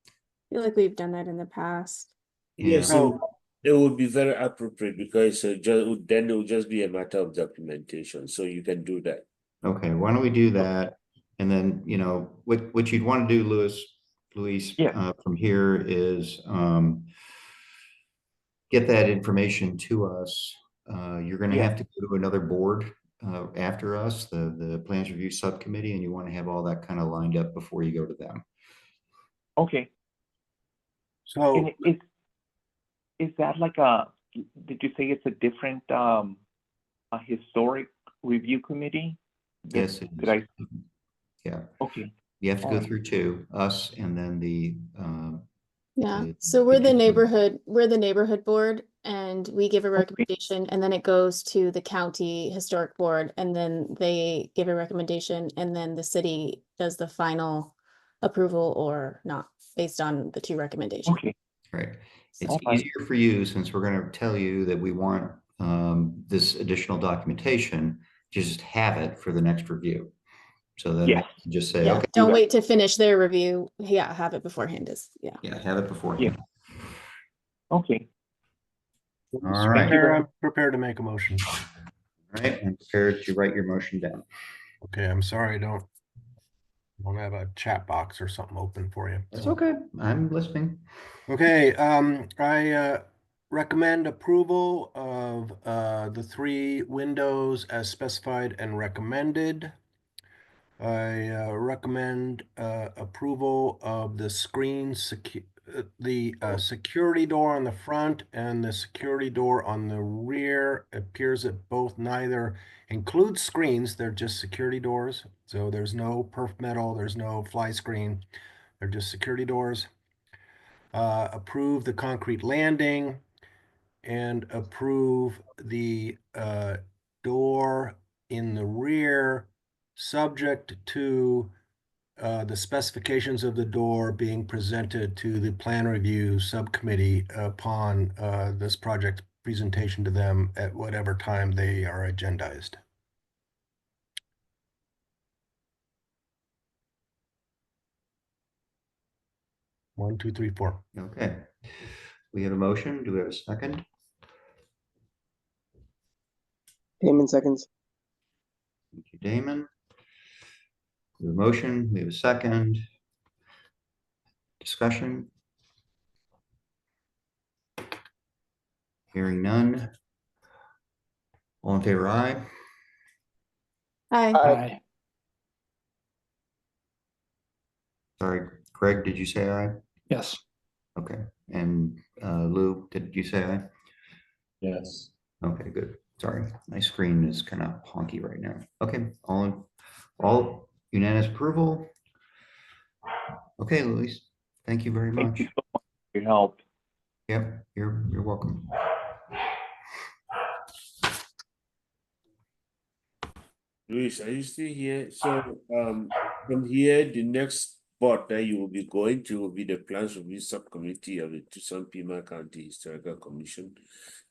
I feel like we've done that in the past. Yes, Yeah. it would be very appropriate because then it will just be a matter of documentation. So you can do that. Okay, why don't we do that? And then, what you'd want to do, Luis, Yeah. from here is get that information to us. You're going to Yeah. have to go to another board after us, the Plans Review Subcommittee, and you want to have all that kind of lined up before you go to them. Okay. So And is that like did you say it's a different a historic review committee? Yes, it Did is. I? Yeah, Okay. you have to go Alright. through two, us and then the Yeah, the- so we're the the- we're the neighborhood board and we give a recommendation and then it goes to the county historic board and then they give a recommendation and then the city does the final approval or not based on the two recommendations. Okay. Right. It's Alright. easier for you since we're going to tell you that we want this additional documentation, just have it for the next review. So then Yes. you just say, Yeah, okay, don't that. wait to finish their review. Yeah, have it beforehand is, yeah. yeah, have it beforehand. Okay. All right. I'm prepared to make a motion. All right, I'm prepared to write your motion down. Okay, I'm sorry, I don't have a chat box or something open for you. That's okay. I'm listening. Okay, I recommend approval of the 3 windows as specified and recommended. I recommend approval of the security door on the front and the security door on the rear. Appears that both neither include screens, they're just security doors. So there's no perf metal, there's no fly screen, they're just security doors. Approve the concrete landing and approve the door in the rear, subject to the specifications of the door being presented to the plan review subcommittee upon this project presentation to them at whatever time they are agendized. One, two, three, four. Okay. We have a motion. Do we have a second? Damon seconds. Thank you, Damon. We have a motion. We have a second. Discussion. Hearing none. All in favor, aye. Hi. Aye. Sorry, Craig, did you say aye? Yes. Okay, and Lou, did you say aye? Yes. Okay, good. Sorry, my screen is kind of honky right now. Okay, all unanimous approval. Okay, Luis, thank you very Thank much. you so much for your help. Yep, you're welcome. Luis, are you still here? So, from here, the next board that you will be going to will be the Plans Review Subcommittee of the Tucson Pima County Historical Commission.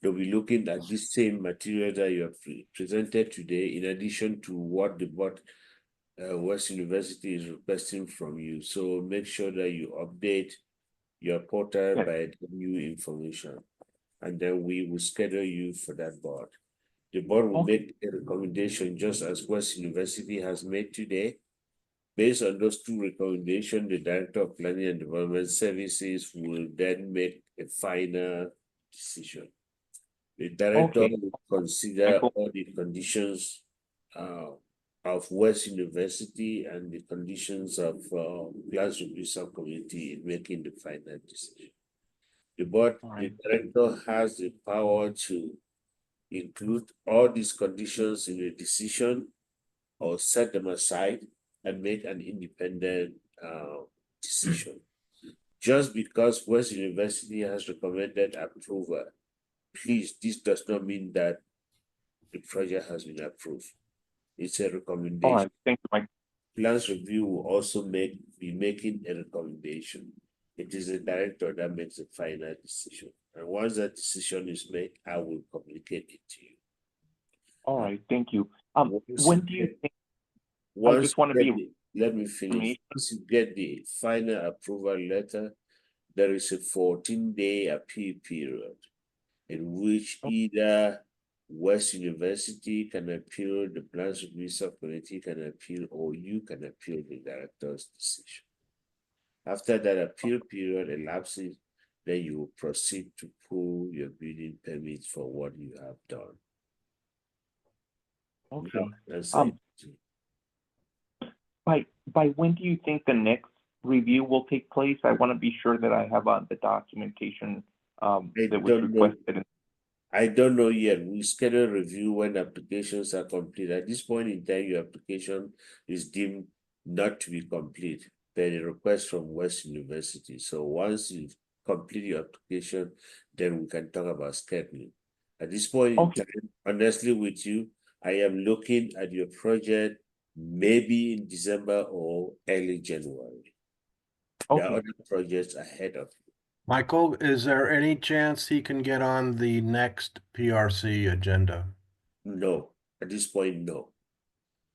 They'll be looking at this same material that you have presented today, in addition to what the board, West University is requesting from you. So make sure that you update your portal Yes. by the new information, and then we will schedule you for that board. The board will Okay. make a recommendation just as West University has made today. Based on those 2 recommendations, the Director of Planning and Development Services will then make a final decision. The director Okay. will consider all the conditions of West University and the conditions of Plans Review Subcommittee in making the final decision. The board, All right. the director has the power to include all these conditions in a decision or set them aside and make an independent decision. Just because West University has recommended approval, please, this does not mean that the project has been approved. It's a All recommendation. right. Thank you, Mike. Plans Review will also be making a recommendation. It is the director that makes the final decision. And once that decision is made, I will communicate it to you. All right. Thank you. Once When you do you get- think? Once just wanna you be- get let me finish. information. Once you get the final approval letter, there is a 14-day appeal period in which either West University can appeal, the Plans Review Subcommittee can appeal, or you can appeal the director's decision. After that appeal period elapses, then you will proceed to pull your building permit for what you have done. Okay. Now, that's Um, By when do you think the next review will take place? I want to be sure that I have the documentation that was don't know. requested. I don't know yet. We schedule review when applications are complete. At this point in time, your application is deemed not to be complete. Then a request from West University. So once you complete your application, then we can talk about scheduling. At this point Okay. in time, honestly with you, I am looking at your project maybe in December or early January. There are Okay. other projects ahead of you. Michael, is there any chance he can get on the next PRC agenda? No, at this point, no.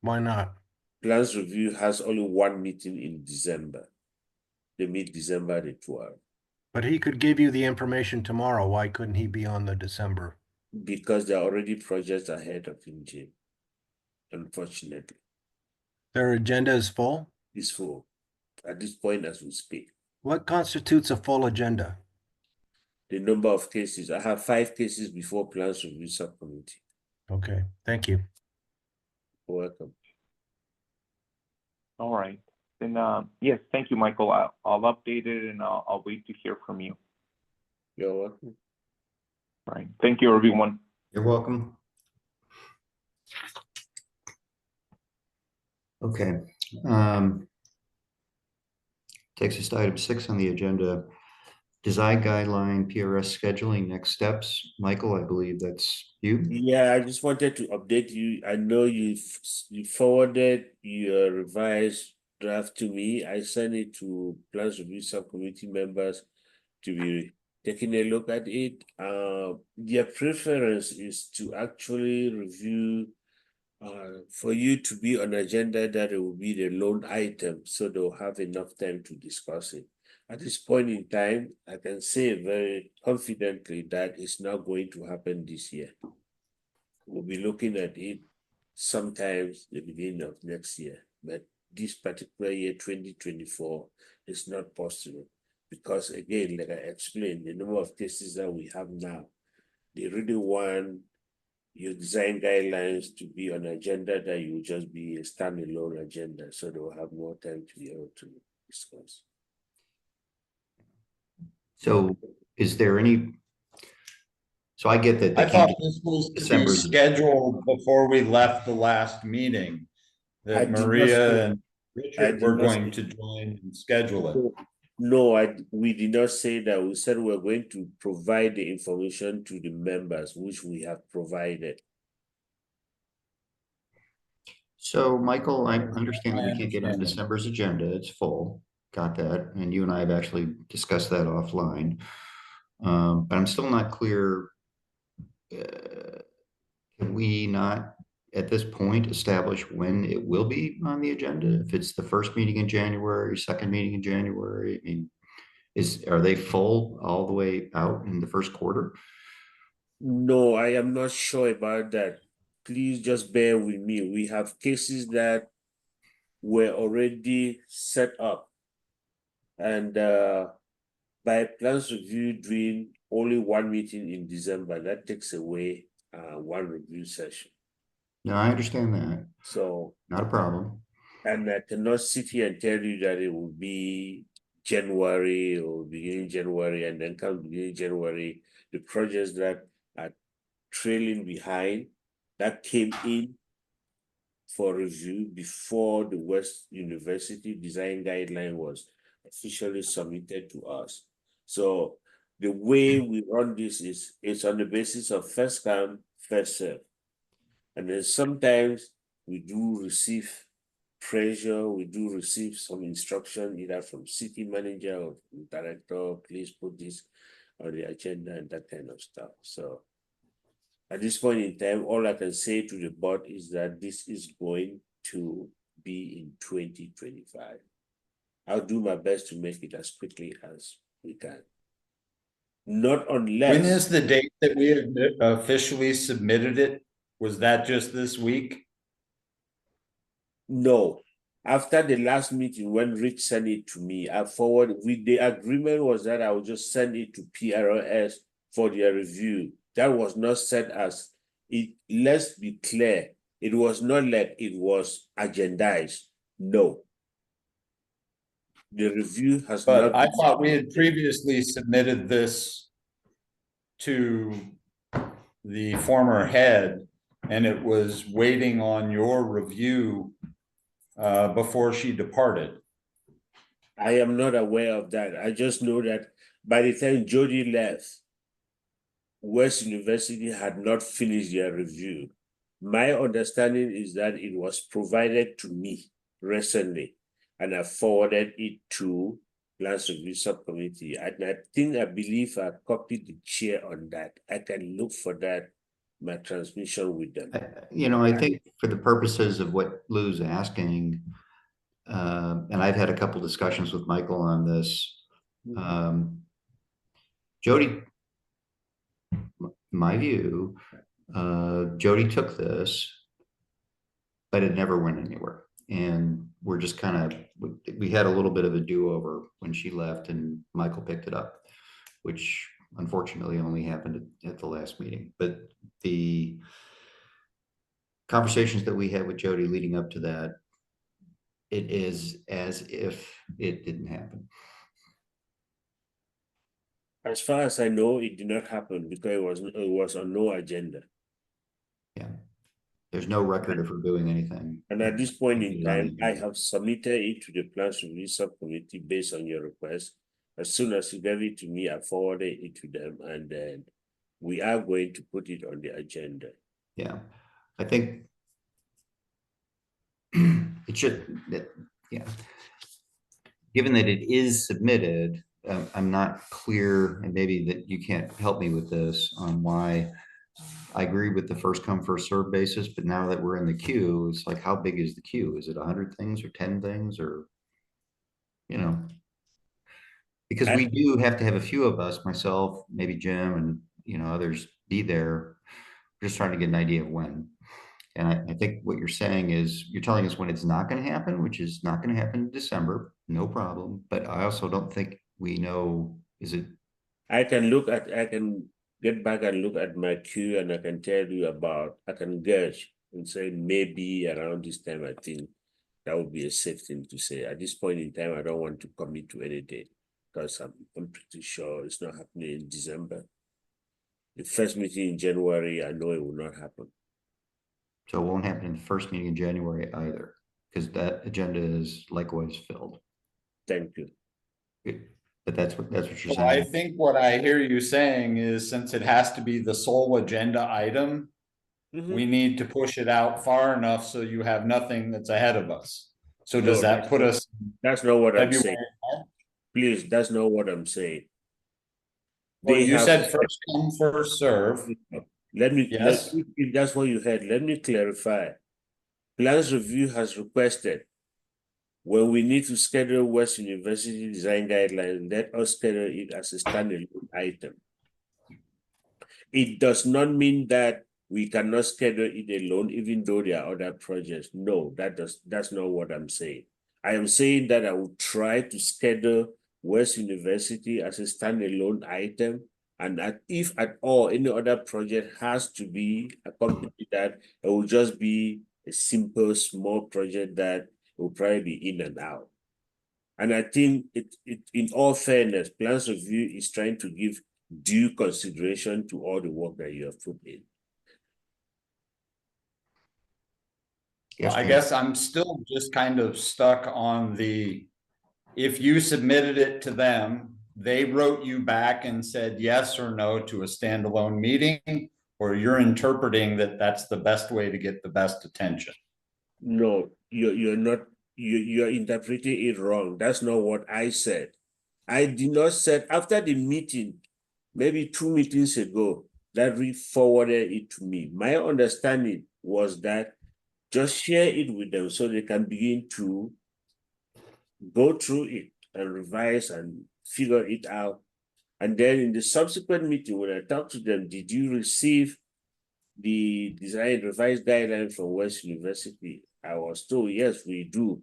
Why not? Plans Review has only 1 meeting in December. They meet December the 12th. But he could give you the information tomorrow. Why couldn't he be on the December? Because there are already projects ahead of him, Jim. Unfortunately, Their agenda is full? it's full at this point as we speak. What constitutes a full agenda? the number of cases. I have 5 cases before plans review subcommittee. Okay, thank you. You're welcome. All right. Then, yes, thank you, Michael. I'll update it and I'll wait to hear from you. You're welcome. All right. Thank you, everyone. You're welcome. Okay. Takes us to item 6 on the agenda. Design guideline, PRS scheduling, next steps. Michael, I believe that's you. Yeah, I just wanted to update you. I know you forwarded your revised draft to me. I sent it to plans review subcommittee members to be taking a look at it. Their preference is to actually review for you to be on agenda that it will be the lone item, so they'll have enough time to discuss it. At this point in time, I can say very confidently that it's not going to happen this year. We'll be looking at it sometimes the beginning of next year, but this particular year, 2024, is not possible because, again, like I explained, the number of cases that we have now, they really want your design guidelines to be on agenda that you just be a standalone agenda, so they'll have more time to be able to discuss. So is there any, so I get that I they thought can't, this was to be December's- scheduled before we left the last meeting. I That did not say- Maria and I Richard did were not going say- to join and schedule it. No, we did not say that. We said we're going to provide the information to the members, which we have provided. so Michael, I understand I we can't get on understand that. December's agenda. It's full. Got that. And you and I have actually discussed that offline. But I'm still not clear. Can we not, at this point, establish when it will be on the agenda? If it's the first meeting in January, second meeting in January, I mean, are they full all the way out in the first quarter? No, I am not sure about that. Please just bear with me. We have cases that were already set up. And by plans review doing only one meeting in December, that takes away one review session. No, I understand that. So, Not a problem. and I cannot sit here and tell you that it will be January or beginning January, and then come beginning January, the projects that are trailing behind that came in for review before the West University design guideline was officially submitted to us. So the way we run this is it's on the basis of first come, first serve. And then sometimes we do receive pressure, we do receive some instruction either from city manager or director, please put this on the agenda and that kind of stuff. So at this point in time, all I can say to the board is that this is going to be in 2025. I'll do my best to make it as quickly as we can. Not unless. When is the date that we have officially submitted it? Was that just this week? No. After the last meeting, when Rich sent it to me, I forwarded. The agreement was that I would just send it to PRS for their review. That was not set as it. Let's be clear. It was not like it was agendized. No. The review has But not. I thought we had previously submitted this to the former head, and it was waiting on your review before she departed. I am not aware of that. I just know that by the time Jody left, West University had not finished their review. My understanding is that it was provided to me recently, and I forwarded it to Plans Review Subcommittee. And I believe I copied the chair on that. I can look for that, my transmission with them. You know, I think for the purposes of what Lou's asking, and I've had a couple discussions with Michael on this. Jody, my view, Jody took this, but it never went anywhere. And we're just kind of, we had a little bit of a do-over when she left and Michael picked it up, which unfortunately only happened at the last meeting, but the conversations that we had with Jody leading up to that, it is as if it didn't happen. As far as I know, it did not happen because it was on no agenda. Yeah. There's no record of her doing anything. And at this point in Nothing on time, the I agenda. have submitted it to the Plans Review Subcommittee based on your request. As soon as you gave it to me, I forwarded it to them, and then we are going to put it on the agenda. Yeah, I think it should, yeah. Given that it is submitted, I'm not clear, and maybe that you can't help me with this, on why I agree with the first come, first served basis, but now that we're in the queue, it's like, how big is the queue? Is it 100 things or 10 things or, you know? Because we do have to have a few of us, myself, maybe Jim and, others be there. We're just trying to get an idea of when. And I think what you're saying is, you're telling us when it's not going to happen, which is not going to happen in December, no problem. But I also don't think we know, is it? I can get back and look at my queue, and I can tell you I can gauge and say maybe around this time. I think that would be a safe thing to say. At this point in time, I don't want to commit to any date because I'm pretty sure it's not happening in December. The first meeting in January, I know it will not happen. So it won't happen in the first meeting in January either, because that agenda is likewise filled. Thank you. But that's what you're So I saying. think what I hear you saying is, since it has to be the sole agenda item, we need to push it out far enough so you have nothing that's ahead of us. So does No, that put us That's not what I'm February? saying. Please, that's not what I'm saying. Well, They you have- said first come, first serve. Yes. If that's what you heard, let me clarify. Plans Review has requested, when we need to schedule West University design guidelines, let us schedule it as a standalone item. It does not mean that we cannot schedule it alone, even though there are other projects. No, that's not what I'm saying. I am saying that I will try to schedule West University as a standalone item, and that if at all any other project has to be accompanied, that it will just be a simple small project that will probably be in and out. And I think it in all fairness, Plans Review is trying to give due consideration to all the work that you have put in. Yes, I Jim. guess I'm still just kind of stuck on if you submitted it to them, they wrote you back and said yes or no to a standalone meeting, or you're interpreting that that's the best way to get the best attention. No, you're not, you're interpreting it wrong. That's not what I said. I did not say after the meeting, maybe 2 meetings ago, that forwarded it to me. My understanding was that just share it with them so they can begin to go through it and revise and figure it out. And then in the subsequent meeting, when I talked to them, did you receive the design revised guideline from West University? I was told, yes, we do,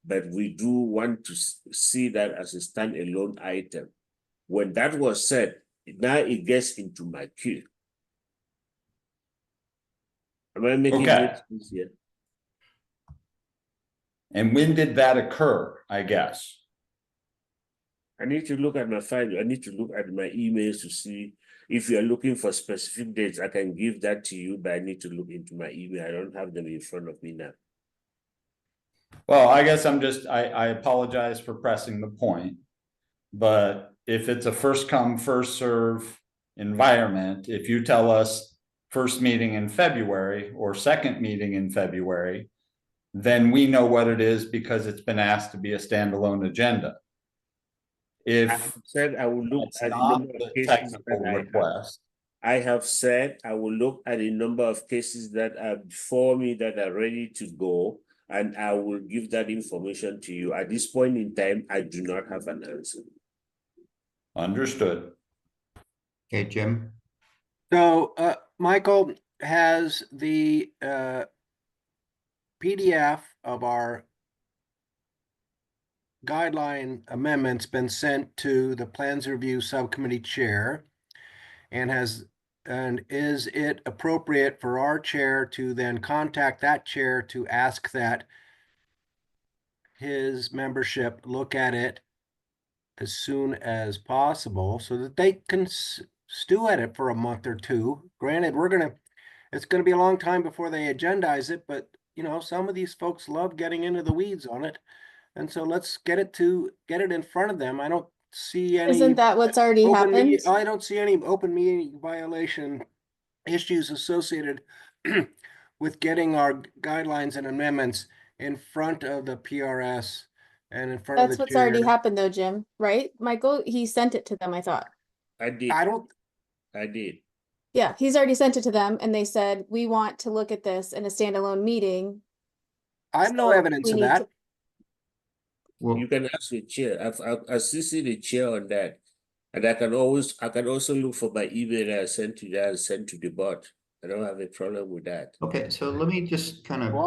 but we do want to see that as a standalone item. When that was said, now it gets into my queue. Am I making Okay. sense here? And when did that occur, I guess? I need to look at my file. I need to look at my emails to see if you are looking for specific dates. I can give that to you, but I need to look into my email. I don't have them in front of me now. Well, I guess I apologize for pressing the point, but if it's a first come, first serve environment, if you tell us first meeting in February or second meeting in February, then we know what it is because it's been asked to be a standalone agenda. If I said I will look it's at the not number of the cases technical that I have. request, I have said I will look at the number of cases that are before me that are ready to go, and I will give that information to you. At this point in time, I do not have an answer. understood. Okay, Jim. So, Michael, has the PDF of our guideline amendments been sent to the Plans Review Subcommittee Chair? And is it appropriate for our chair to then contact that chair to ask that his membership look at it as soon as possible so that they can stew at it for a month or two? Granted, it's gonna be a long time before they agendize it, but you know, some of these folks love getting into the weeds on it. And so let's get it in front of them. I don't see any. Isn't that what's already happened? I don't see any open meeting violation issues associated with getting our guidelines and amendments in front of the PRS and in front of That's the what's already chair. happened though, Jim, right? Michael, he sent it to them, I thought. I did, I did. Yeah, he's already sent it to them and they said, we want to look at this in a standalone meeting. I have no So evidence we of need that. to- Well, You can ask the chair. I've assisted the chair on that. And I can also look for my email that I sent to that and send to the board. I don't have a problem with that. okay, so let me just kind of, Well,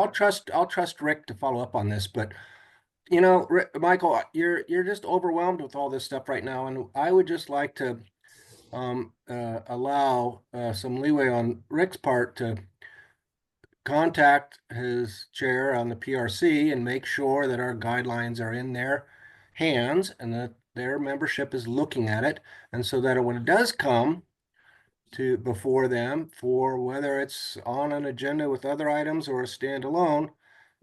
I'll trust Rick to follow up on this, but you know, Michael, you're just overwhelmed with all this stuff right now, and I would just like to allow some leeway on Rick's part to contact his chair on the PRC and make sure that our guidelines are in their hands and that their membership is looking at it, and so that when it does come to before them, for whether it's on an agenda with other items or a standalone,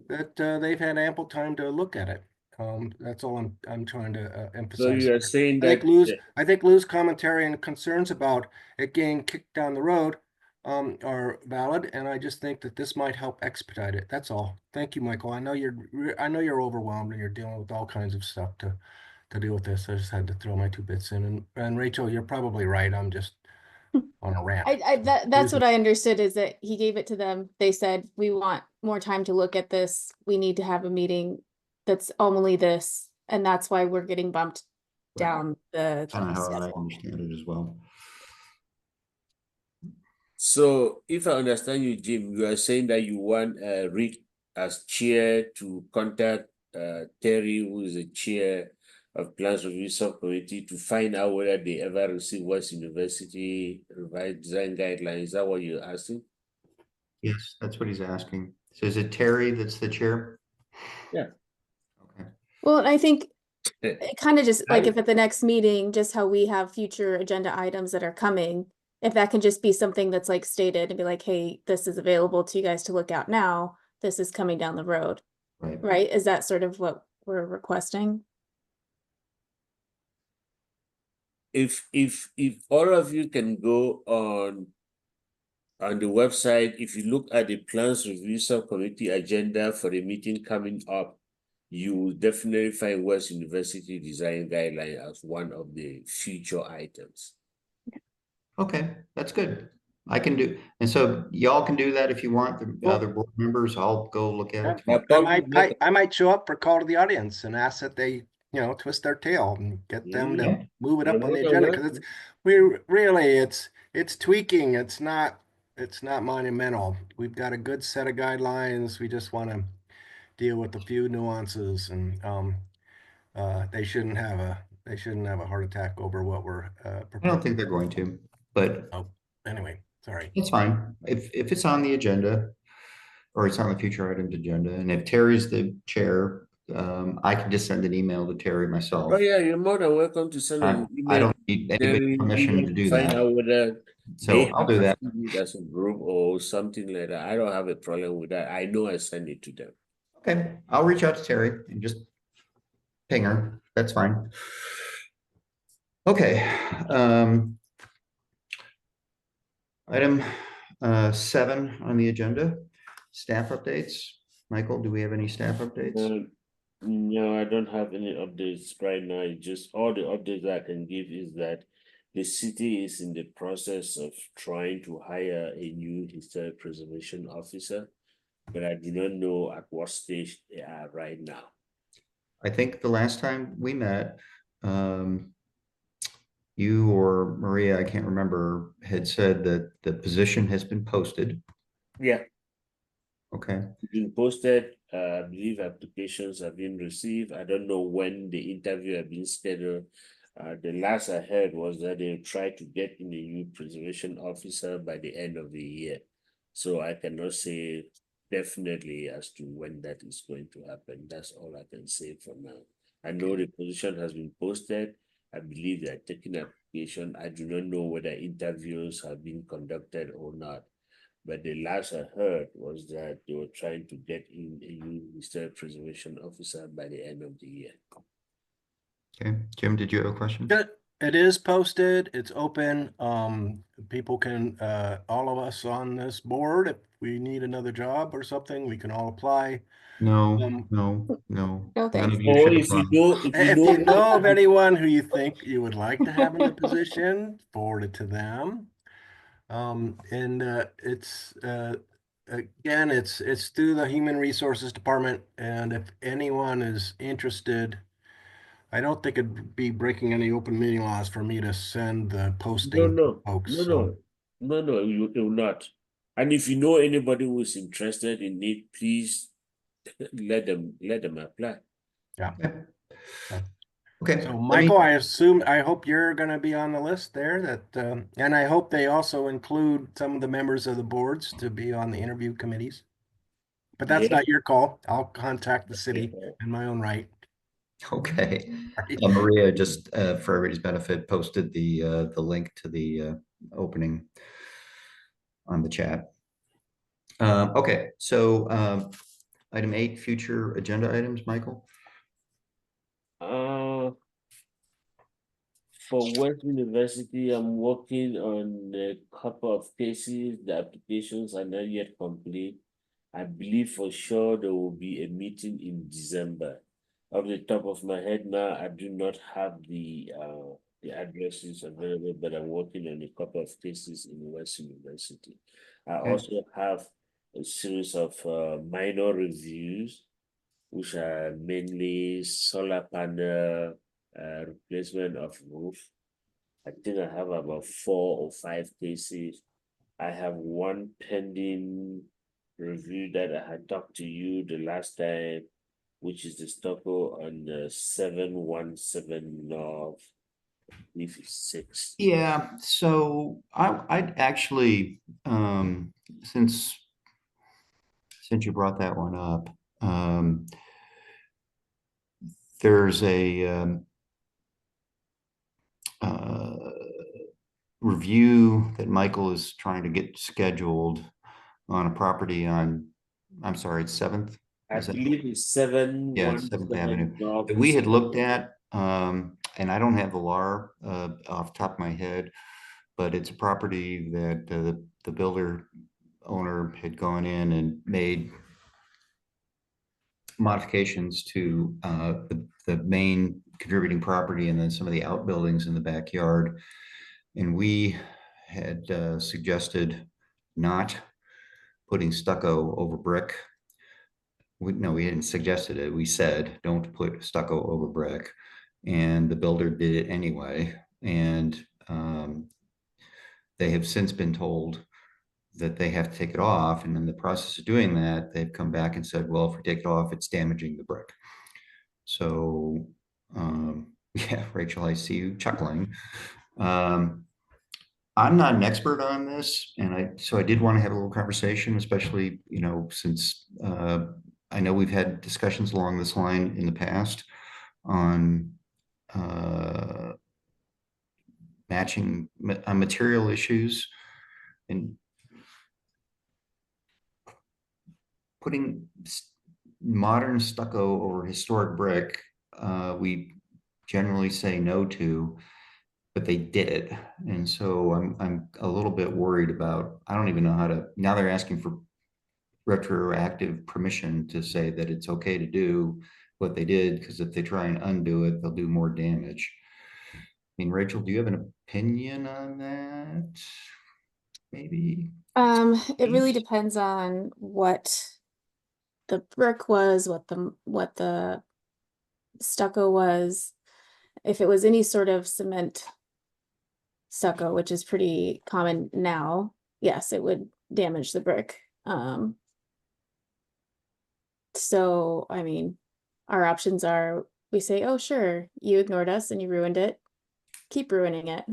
that they've had ample time to look at it. That's all I'm trying to So emphasize. you are saying I that think Lou's commentary and concerns about it getting kicked down the road are valid, and I just think that this might help expedite it. That's all. Thank you, Michael. I know you're overwhelmed and you're dealing with all kinds of stuff to deal with this. I just had to throw my 2 bits in. And Rachel, you're probably right. I'm just on a rant. That's what I understood is that he gave it to them. They said, we want more time to look at this. We need to have a meeting that's only this. And that's why we're getting bumped down the kind of how I schedule. understand it as well. so if I understand you, Jim, you are saying that you want Rick as chair to contact Terry, who is the chair of Plans Review Subcommittee, to find out whether they ever receive West University revised design guidelines. Is that what you're asking? Yes, that's what he's asking. So is it Terry that's the chair? Yeah. Okay. Well, and I think it kind of just like I- if at the next meeting, just how we have future agenda items that are coming, if that can just be something that's like stated and be like, hey, this is available to you guys to look at now. This is coming down the road, Right. right? Is that sort of what we're requesting? If all of you can go on the website, if you look at the Plans Review Subcommittee agenda for the meeting coming up, you will definitely find West University Design Guideline as one of the future items. Okay, that's good. I can do, and so y'all can do that if you want, the Well- other board members, I'll go look at it. Yeah, tomorrow. I might show up for call to the audience and ask that they, you know, twist their tail and get them Yeah. to move it up You're on the more than agenda, because it's tweaking, it's not monumental. We've got a good set of guidelines, we just want to deal with a few nuances, and they shouldn't have a heart attack over what we're I don't proposing. think they're going to, but Anyway, sorry. it's fine. If it's on the agenda or it's on the future items agenda, and if Terry's the chair, I can just send an email to Terry myself. Oh yeah, you're more than welcome to send an email. I don't need anybody's Then permission you to do find that. out whether So they I'll do that. have it as a group or something like that. I don't have a problem with that. I know I send it to them. Okay, I'll reach out to Terry and just ping her. That's fine. Okay. Item 7 on the agenda, staff updates. Michael, do we have any staff updates? No, I don't have any updates right now. Just all the updates I can give is that the city is in the process of trying to hire a new historic preservation officer, but I do not know at what stage they are right now. I think the last time we met, you or Maria, I can't remember, had said that the position has been posted. Yeah, Okay, it's been posted. I believe applications have been received. I don't know when the interview have been scheduled. The last I heard was that they tried to get in a new preservation officer by the end of the year. So I cannot say definitely as to when that is going to happen. That's all I can say for now. I know the position has been posted. I believe they are taking application. I do not know whether interviews have been conducted or not. But the last I heard was that they were trying to get in a new historic preservation officer by the end of the year. Okay, Jim, did you have a question? Good. It is posted, it's open. People can, all of us on this board, if we need another job or something, we can all apply. No, Um, no. No, None thanks. of you Or should if you apply. know, If you know of anyone who you think you would like to have in the position, forward it to them. It's again, it's through the Human Resources Department, and if anyone is interested, I don't think it'd be breaking any open meeting laws for me to send the posting to folks. So you will not. And if you know anybody who is interested in it, please let them apply. yeah. Okay. So let me- Michael, I hope you're gonna be on the list there that, and I hope they also include some of the members of the boards to be on the interview committees. But that's Yeah. not your call. I'll contact the city in my own right. Okay. Right. Maria, just for everybody's benefit, posted the link to the opening on the chat. Okay, so item 8, future agenda items, Michael. For West University, I'm working on a couple of cases. The applications are not yet complete. I believe for sure there will be a meeting in December. Off the top of my head now, I do not have the addresses available, but I'm working on a couple of cases in West University. I Okay. also have a series of minor reviews, which are mainly solar panel replacement of roof. I think I have about 4 or 5 cases. I have one pending review that I had talked to you the last time, which is the stucco on the 717 North, if it's 6. Yeah, so I'd actually, since you brought that one up, there's a review that Michael is trying to get scheduled on a property on, I'm sorry, it's 7th. I Is that- believe it's 7 Yeah, it's 7th Avenue. North. that we had looked at, and I don't have the LAR off the top of my head, but it's a property that the builder owner had gone in and made modifications to the main contributing property and then some of the outbuildings in the backyard. And we had suggested not putting stucco over brick. No, we hadn't suggested it. We said, don't put stucco over brick. And the builder did it anyway. And they have since been told that they have to take it off. And in the process of doing that, they've come back and said, well, if we take it off, it's damaging the brick. So, yeah, Rachel, I see you chuckling. I'm not an expert on this, and so I did want to have a little conversation, especially, since I know we've had discussions along this line in the past on matching on material issues and putting modern stucco over historic brick. We generally say no to, but they did it. And so I'm a little bit worried about, I don't even know how to, now they're asking for retroactive permission to say that it's okay to do what they did, because if they try and undo it, they'll do more damage. I mean, Rachel, do you have an opinion on that? Maybe? It really depends on what the brick was, what the stucco was. If it was any sort of cement stucco, which is pretty common now, yes, it would damage the brick. So, I mean, our options are, we say, oh, sure, you ignored us and you ruined it. keep ruining it.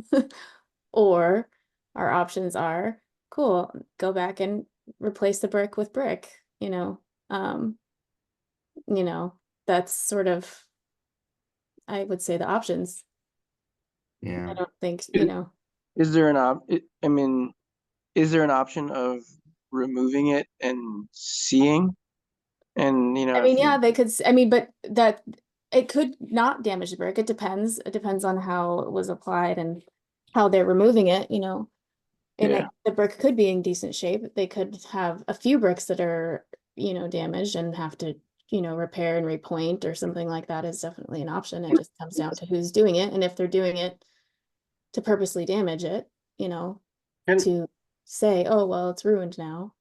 Or our options are, cool, go back and replace the brick with brick, that's sort of, I would say, the options. I Yeah, don't think, Is there I mean, is there an option of removing it and seeing? And, I mean, if you- yeah, they could, but that, it could not damage the brick. It depends. It depends on how it was applied and how they're removing it, And Yeah. the brick could be in decent shape. They could have a few bricks that are, damaged and have to, repair and repoint or something like that is definitely an option. It just comes down to who's doing it. And if they're doing it to purposely damage it, Can, to say, oh, well, it's ruined now.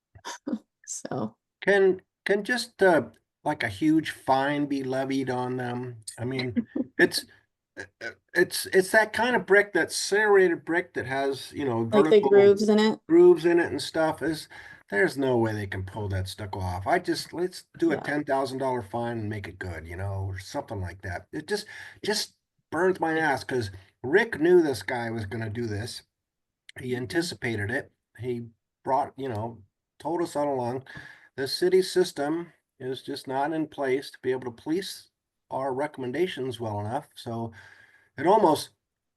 So, can just, like a huge fine be levied on them? I mean, it's, it's that kind of brick, that serrated brick that has, like the vertical grooves in it. grooves in it and stuff. There's no way they can pull that stuff off. Let's do a Yeah. $10,000 fine and make it good, or something like that. It just burns my ass, because Rick knew this guy was gonna do this. He anticipated it. He brought, told us all along, the city system is just not in place to be able to police our recommendations well enough. So it almost,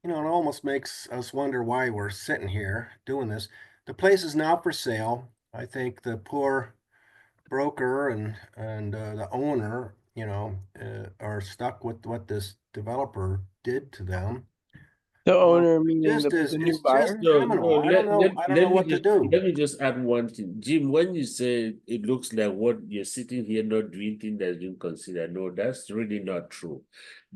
it almost makes us wonder why we're sitting here doing this. The place is now for sale. I think the poor broker and the owner, are stuck with what this developer did to them. the owner, meaning Just the as new it's just buyer. criminal. I don't know. I don't know what to do. Let me just add one thing. Jim, when you say it looks like what you're sitting here not doing things that's been considered, no, that's really not true.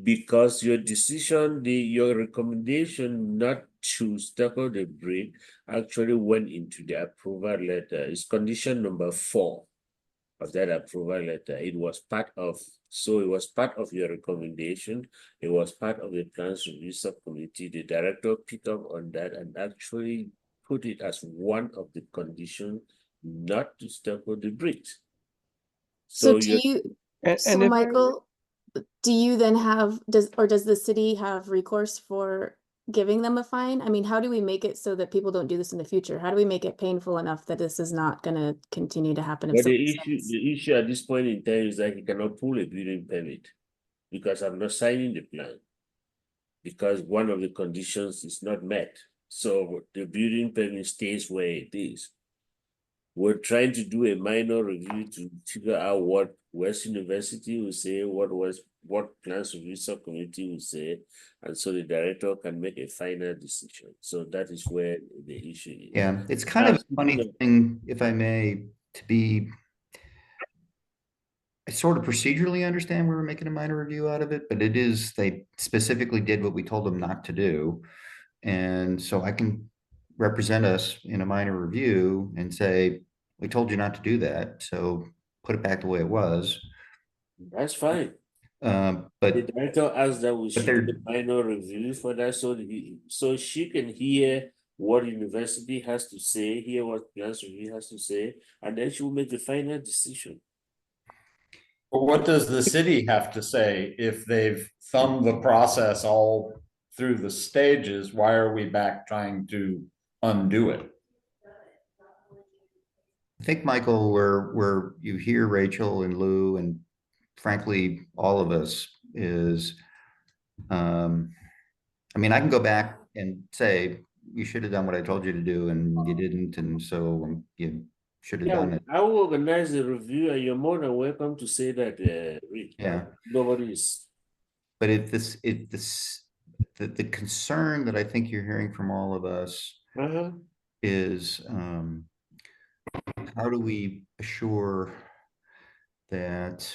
Because your decision, your recommendation not to stucco the brick actually went into the approval letter. It's condition number 4 of that approval letter. It was part of your recommendation. It was part of the plans review subcommittee. The director picked up on that and actually put it as one of the conditions not to stucco the bricks. So And so if Michael, do you then does the city have recourse for giving them a fine? I mean, how do we make it so that people don't do this in the future? How do we make it painful enough that this is not gonna continue to happen? But the issue at this point in time is that he cannot pull a building permit because I'm not signing the plan. Because one of the conditions is not met. So the building permit stays where it is. We're trying to do a minor review to figure out what West University will say, what plans review subcommittee will say, and so the director can make a final decision. So that is where the issue is. yeah, it's kind of a funny thing, if I may, to be. I sort of procedurally understand we were making a minor review out of it, but they specifically did what we told them not to do. And so I can represent us in a minor review and say, we told you not to do that, so put it back the way it was. That's fine. But The director asked that we should do they're- the minor review for that, so she can hear what university has to say, hear what plans review has to say, and then she will make the final decision. But what does the city have to say if they've thumbed the process all through the stages? Why are we back trying to undo it? I think, Michael, where you hear Rachel and Lou and frankly, all of us is, I mean, I can go back and say, you should have done what I told you to do and you didn't. And so you should have done it. I will organize the review and you're more than welcome to say that, Rick. Yeah. Nobody is. But the concern that I think you're hearing from all of us is, how do we assure that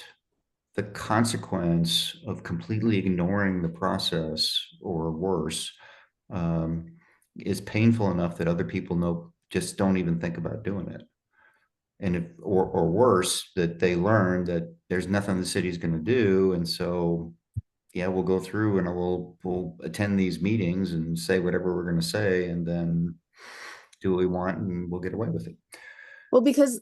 the consequence of completely ignoring the process or worse is painful enough that other people just don't even think about doing it. And or worse, that they learn that there's nothing the city's going to do. And so, yeah, we'll go through and we'll attend these meetings and say whatever we're going to say and then do what we want and we'll get away with it. Well, because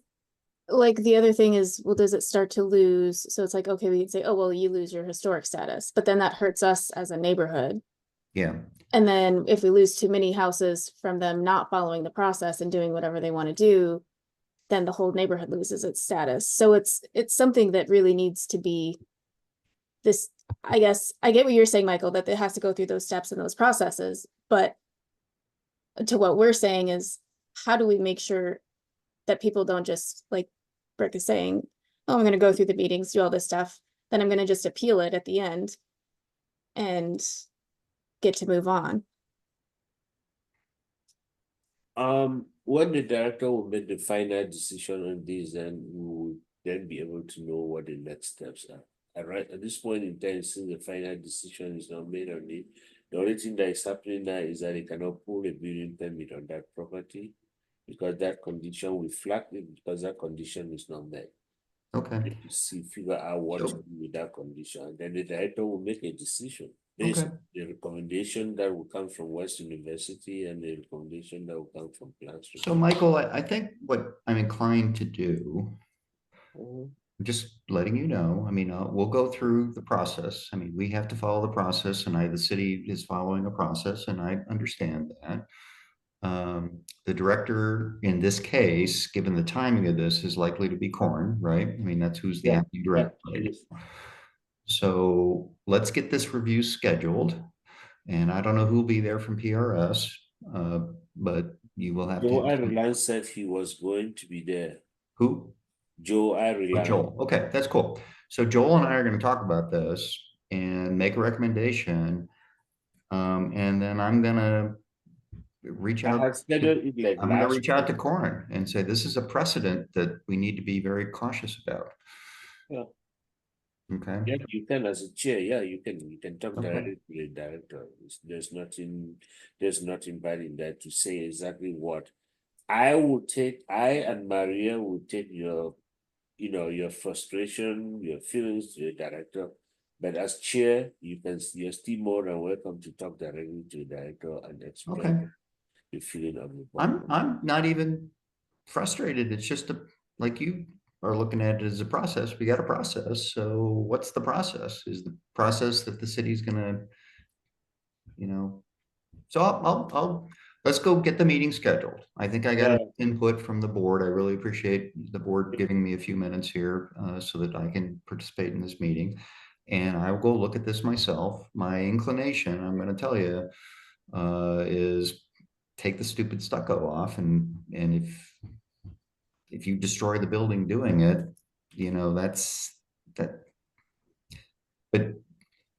like the other thing is, well, does it start to lose? So it's like, okay, we can say, oh, well, you lose your historic status, but then that hurts us as a neighborhood. Yeah. And then if we lose too many houses from them not following the process and doing whatever they want to do, then the whole neighborhood loses its status. So it's something that really needs to be this, I guess, I get what you're saying, Michael, that it has to go through those steps and those processes, but to what we're saying is, how do we make sure that people don't just, like Brick is saying, oh, I'm going to go through the meetings, do all this stuff, then I'm going to just appeal it at the end and get to move on. When the director will make the final decision on this, then we will then be able to know what the next steps are. All right, at this point in time, since the final decision is not made on it, the only thing that is happening now is that they cannot pull a building permit on that property because that condition will flag it because that condition is not met. Okay, You have to figure out what to So- do with that condition, and then the director will make a decision based Okay. on the recommendation that will come from West University and the recommendation that will come from Plans. so Michael, I think what I'm inclined to do, Mhm. just letting you know, I mean, we'll go through the process. I mean, we have to follow the process and the city is following a process and I understand that. The director in this case, given the timing of this, is likely to be Corin, right? I mean, that's who's the Yeah, acting director. right yes. now. So let's get this review scheduled. And I don't know who'll be there from PRS, but you will have Joe to. Ireland said he was going to be there. Who? Joe Ireland. Joel. Okay, that's cool. So Joel and I are going to talk about this and make a recommendation. And then I'm gonna reach I out. had scheduled it like I'm gonna last reach out to week. Corin and say, this is a precedent that we need to be very cautious about. Yeah. Okay, Yeah, you can as a chair, yeah, you can talk Okay. directly to the director. There's nothing bad in that to say exactly what. I and Maria will take your, your frustration, your feelings to the director. But as chair, you're still more than welcome to talk directly to the director and okay. explain the feeling of the board. I'm not even frustrated. It's just like you are looking at it as a process. We got a process. So what's the process? Is the process that the city's gonna, so let's go get the meeting scheduled. I think I got Yeah. input from the board. I really appreciate the board giving me a few minutes here so that I can participate in this meeting. And I will go look at this myself. My inclination, I'm gonna tell you, is take the stupid stucco off and if you destroy the building doing it, that's that. But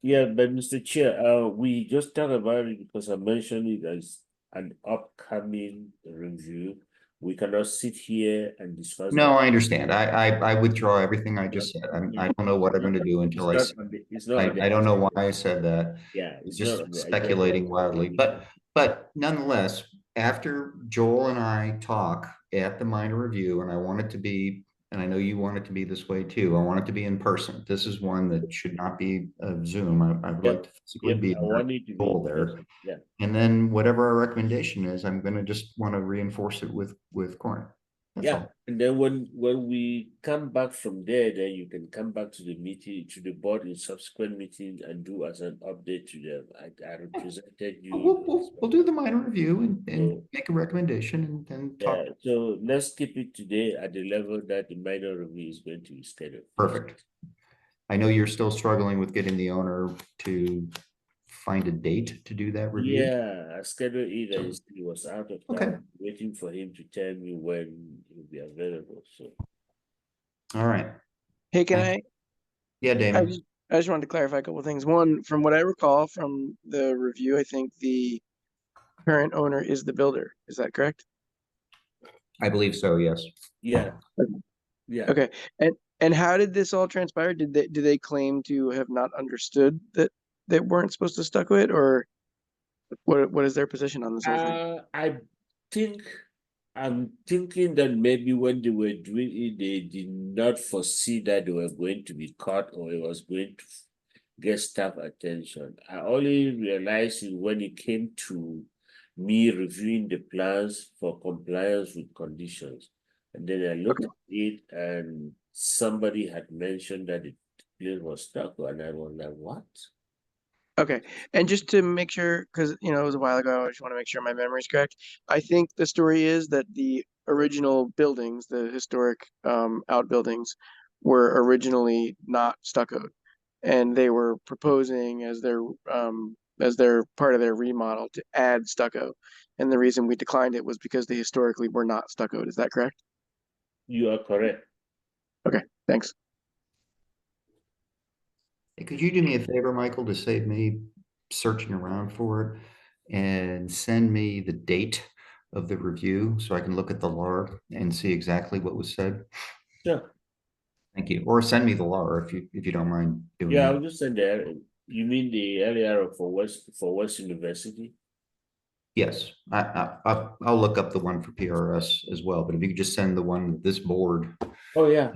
Yeah, but Mr. Chair, we just talked about it because I mentioned it as an upcoming review. We cannot sit here and discuss. no, that. I understand. I withdraw everything I just said. I don't know what I'm gonna do until I It's not on the I don't know why agenda. I said that. Yeah, it's Just not on the speculating agenda. wildly, but nonetheless, after Joel and I talk at the minor review, and I want it to be, and I know you want it to be this way too, I want it to be in person. This is one that should not be Zoom. I would like to physically Yep, be I want it to be in there. person. Yeah. And then whatever our recommendation is, I'm gonna just want to reinforce it with Corin. That's Yeah, all. and then when we come back from there, then you can come back to the meeting, to the board in subsequent meetings and do as an update to them. I represented you. We'll do the minor review and So- make a recommendation and then talk. Yeah, so let's keep it today at the level that the minor review is going to be scheduled. Perfect. I know you're still struggling with getting the owner to find a date to do that review. Yeah, I scheduled it and he was out of Okay. town, waiting for him to tell me when he'll be available, so. All right. Hey, can Thank I, Yeah, I Damon. just wanted to clarify a couple of things. One, from what I recall from the review, I think the current owner is the builder. Is that correct? I believe so, yes. Yeah. Yeah. Okay. And how did this all transpire? Do they claim to have not understood that they weren't supposed to stuck with it, or what is their position on this whole thing? I'm thinking that maybe when they were doing it, they did not foresee that they were going to be caught or it was going to get staff attention. I only realized it when it came to me reviewing the plans for compliance with conditions. And then I looked at it and somebody had mentioned that the place was stuck and I was like, what? Okay, and just to make sure, because it was a while ago, I just want to make sure my memory is correct. I think the story is that the original buildings, the historic outbuildings, were originally not stuccoed, and they were proposing as their part of their remodel to add stucco. And the reason we declined it was because they historically were not stuccoed. Is that correct? You are correct. Okay, thanks. Hey, could you do me a favor, Michael, to save me searching around for it and send me the date of the review so I can look at the law and see exactly what was said? Sure. Thank you. Or send me the law if you don't mind doing Yeah, that. I'll just send the, you mean the LAR for West University? Yes, I'll look up the one for PRS as well, but if you could just send the one with this board. Oh, yeah,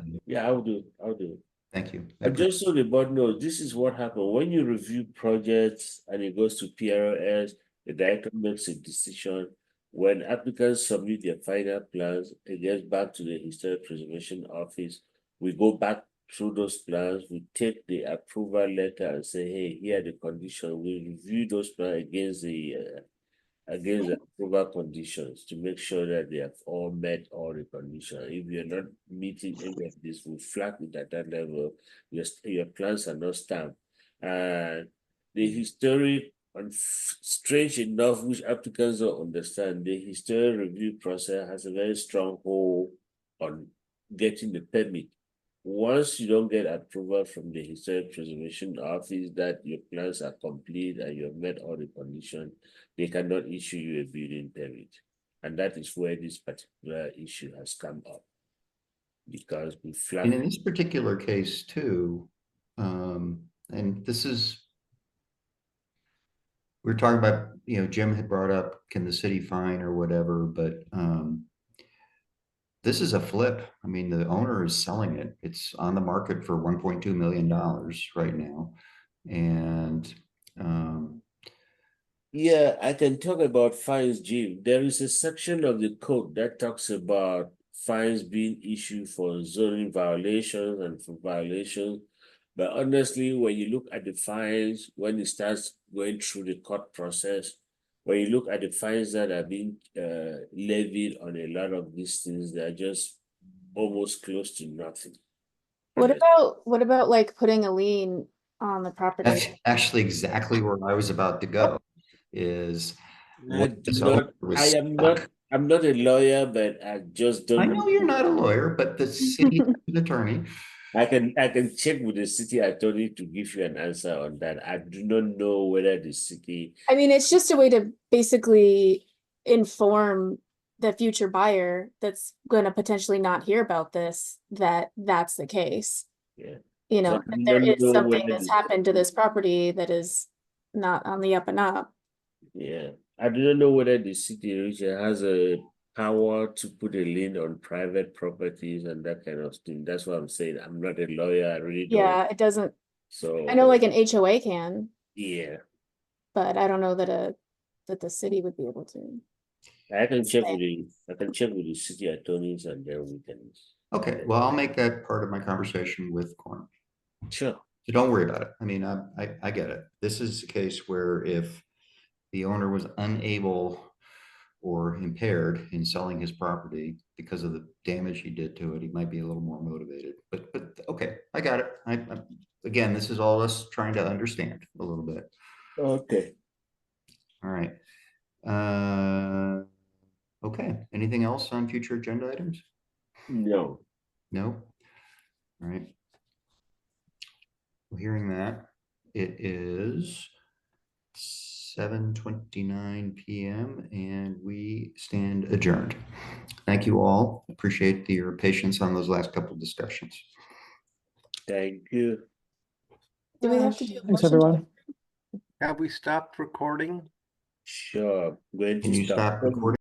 I'll do it. Thank you. And just so the board knows, this is what happens when you review projects and it goes to PRS, the director makes a decision. When applicants submit their final plans, it gets back to the Historic Preservation Office. We go back through those plans, we take the approval letter and say, hey, here are the conditions. We review those plans against the approval conditions to make sure that they have all met all the conditions. If you're not meeting any of this, we flag it at that level. Your plans are not stamped. And the historic, and strange enough, which applicants don't understand, the historic review process has a very strong hold on getting the permit. Once you don't get approval from the Historic Preservation Office that your plans are complete and you've met all the conditions, they cannot issue you a building permit. And that is where this particular issue has come up. Because we And flagged. in this particular case too, and this is, we're talking about, Jim had brought up, can the city fine or whatever, but this is a flip. I mean, the owner is selling it. It's on the market for $1.2 million right now. And Yeah, I can talk about fines, Jim. There is a section of the code that talks about fines being issued for zoning violations and for violations. But honestly, when you look at the fines, when it starts going through the court process, when you look at the fines that are being levied on a lot of these things, they're just almost close to nothing. What Yes. about like putting a lien on the that's property? actually exactly where I was about to go, is what this owner was stuck. I'm not a lawyer, but I just I don't know you're not a lawyer, but the city attorney. I can check with the city attorney to give you an answer on that. I do not know whether the city. I mean, it's just a way to basically inform the future buyer that's going to potentially not hear about this, that that's the case. Yeah. That I there don't is know something whether that's the- happened to this property that is not on the up and up. Yeah, I do not know whether the city region has a power to put a lien on private properties and that kind of thing. That's what I'm saying. I'm not a lawyer. I really don't. Yeah, it doesn't. So I know like an HOA can, yeah, but I don't know that the city would be able to. I can check with the city attorneys and then we can. Okay, well, I'll make that part of my conversation with Corn. Sure. So don't worry about it. I mean, I get it. This is a case where if the owner was unable or impaired in selling his property because of the damage he did to it, he might be a little more motivated. But okay, I got it. Again, this is all us trying to understand a little bit. Okay. All right. Okay, anything else on future agenda items? No. No? All right. Well, hearing that, it is 7:29 p.m. and we stand adjourned. Thank you all. Appreciate your patience on those last couple of discussions. Thank you. Do we have to do? a Thanks, motion to- everyone. Have we stopped recording? Sure. Going Can to you stop recording?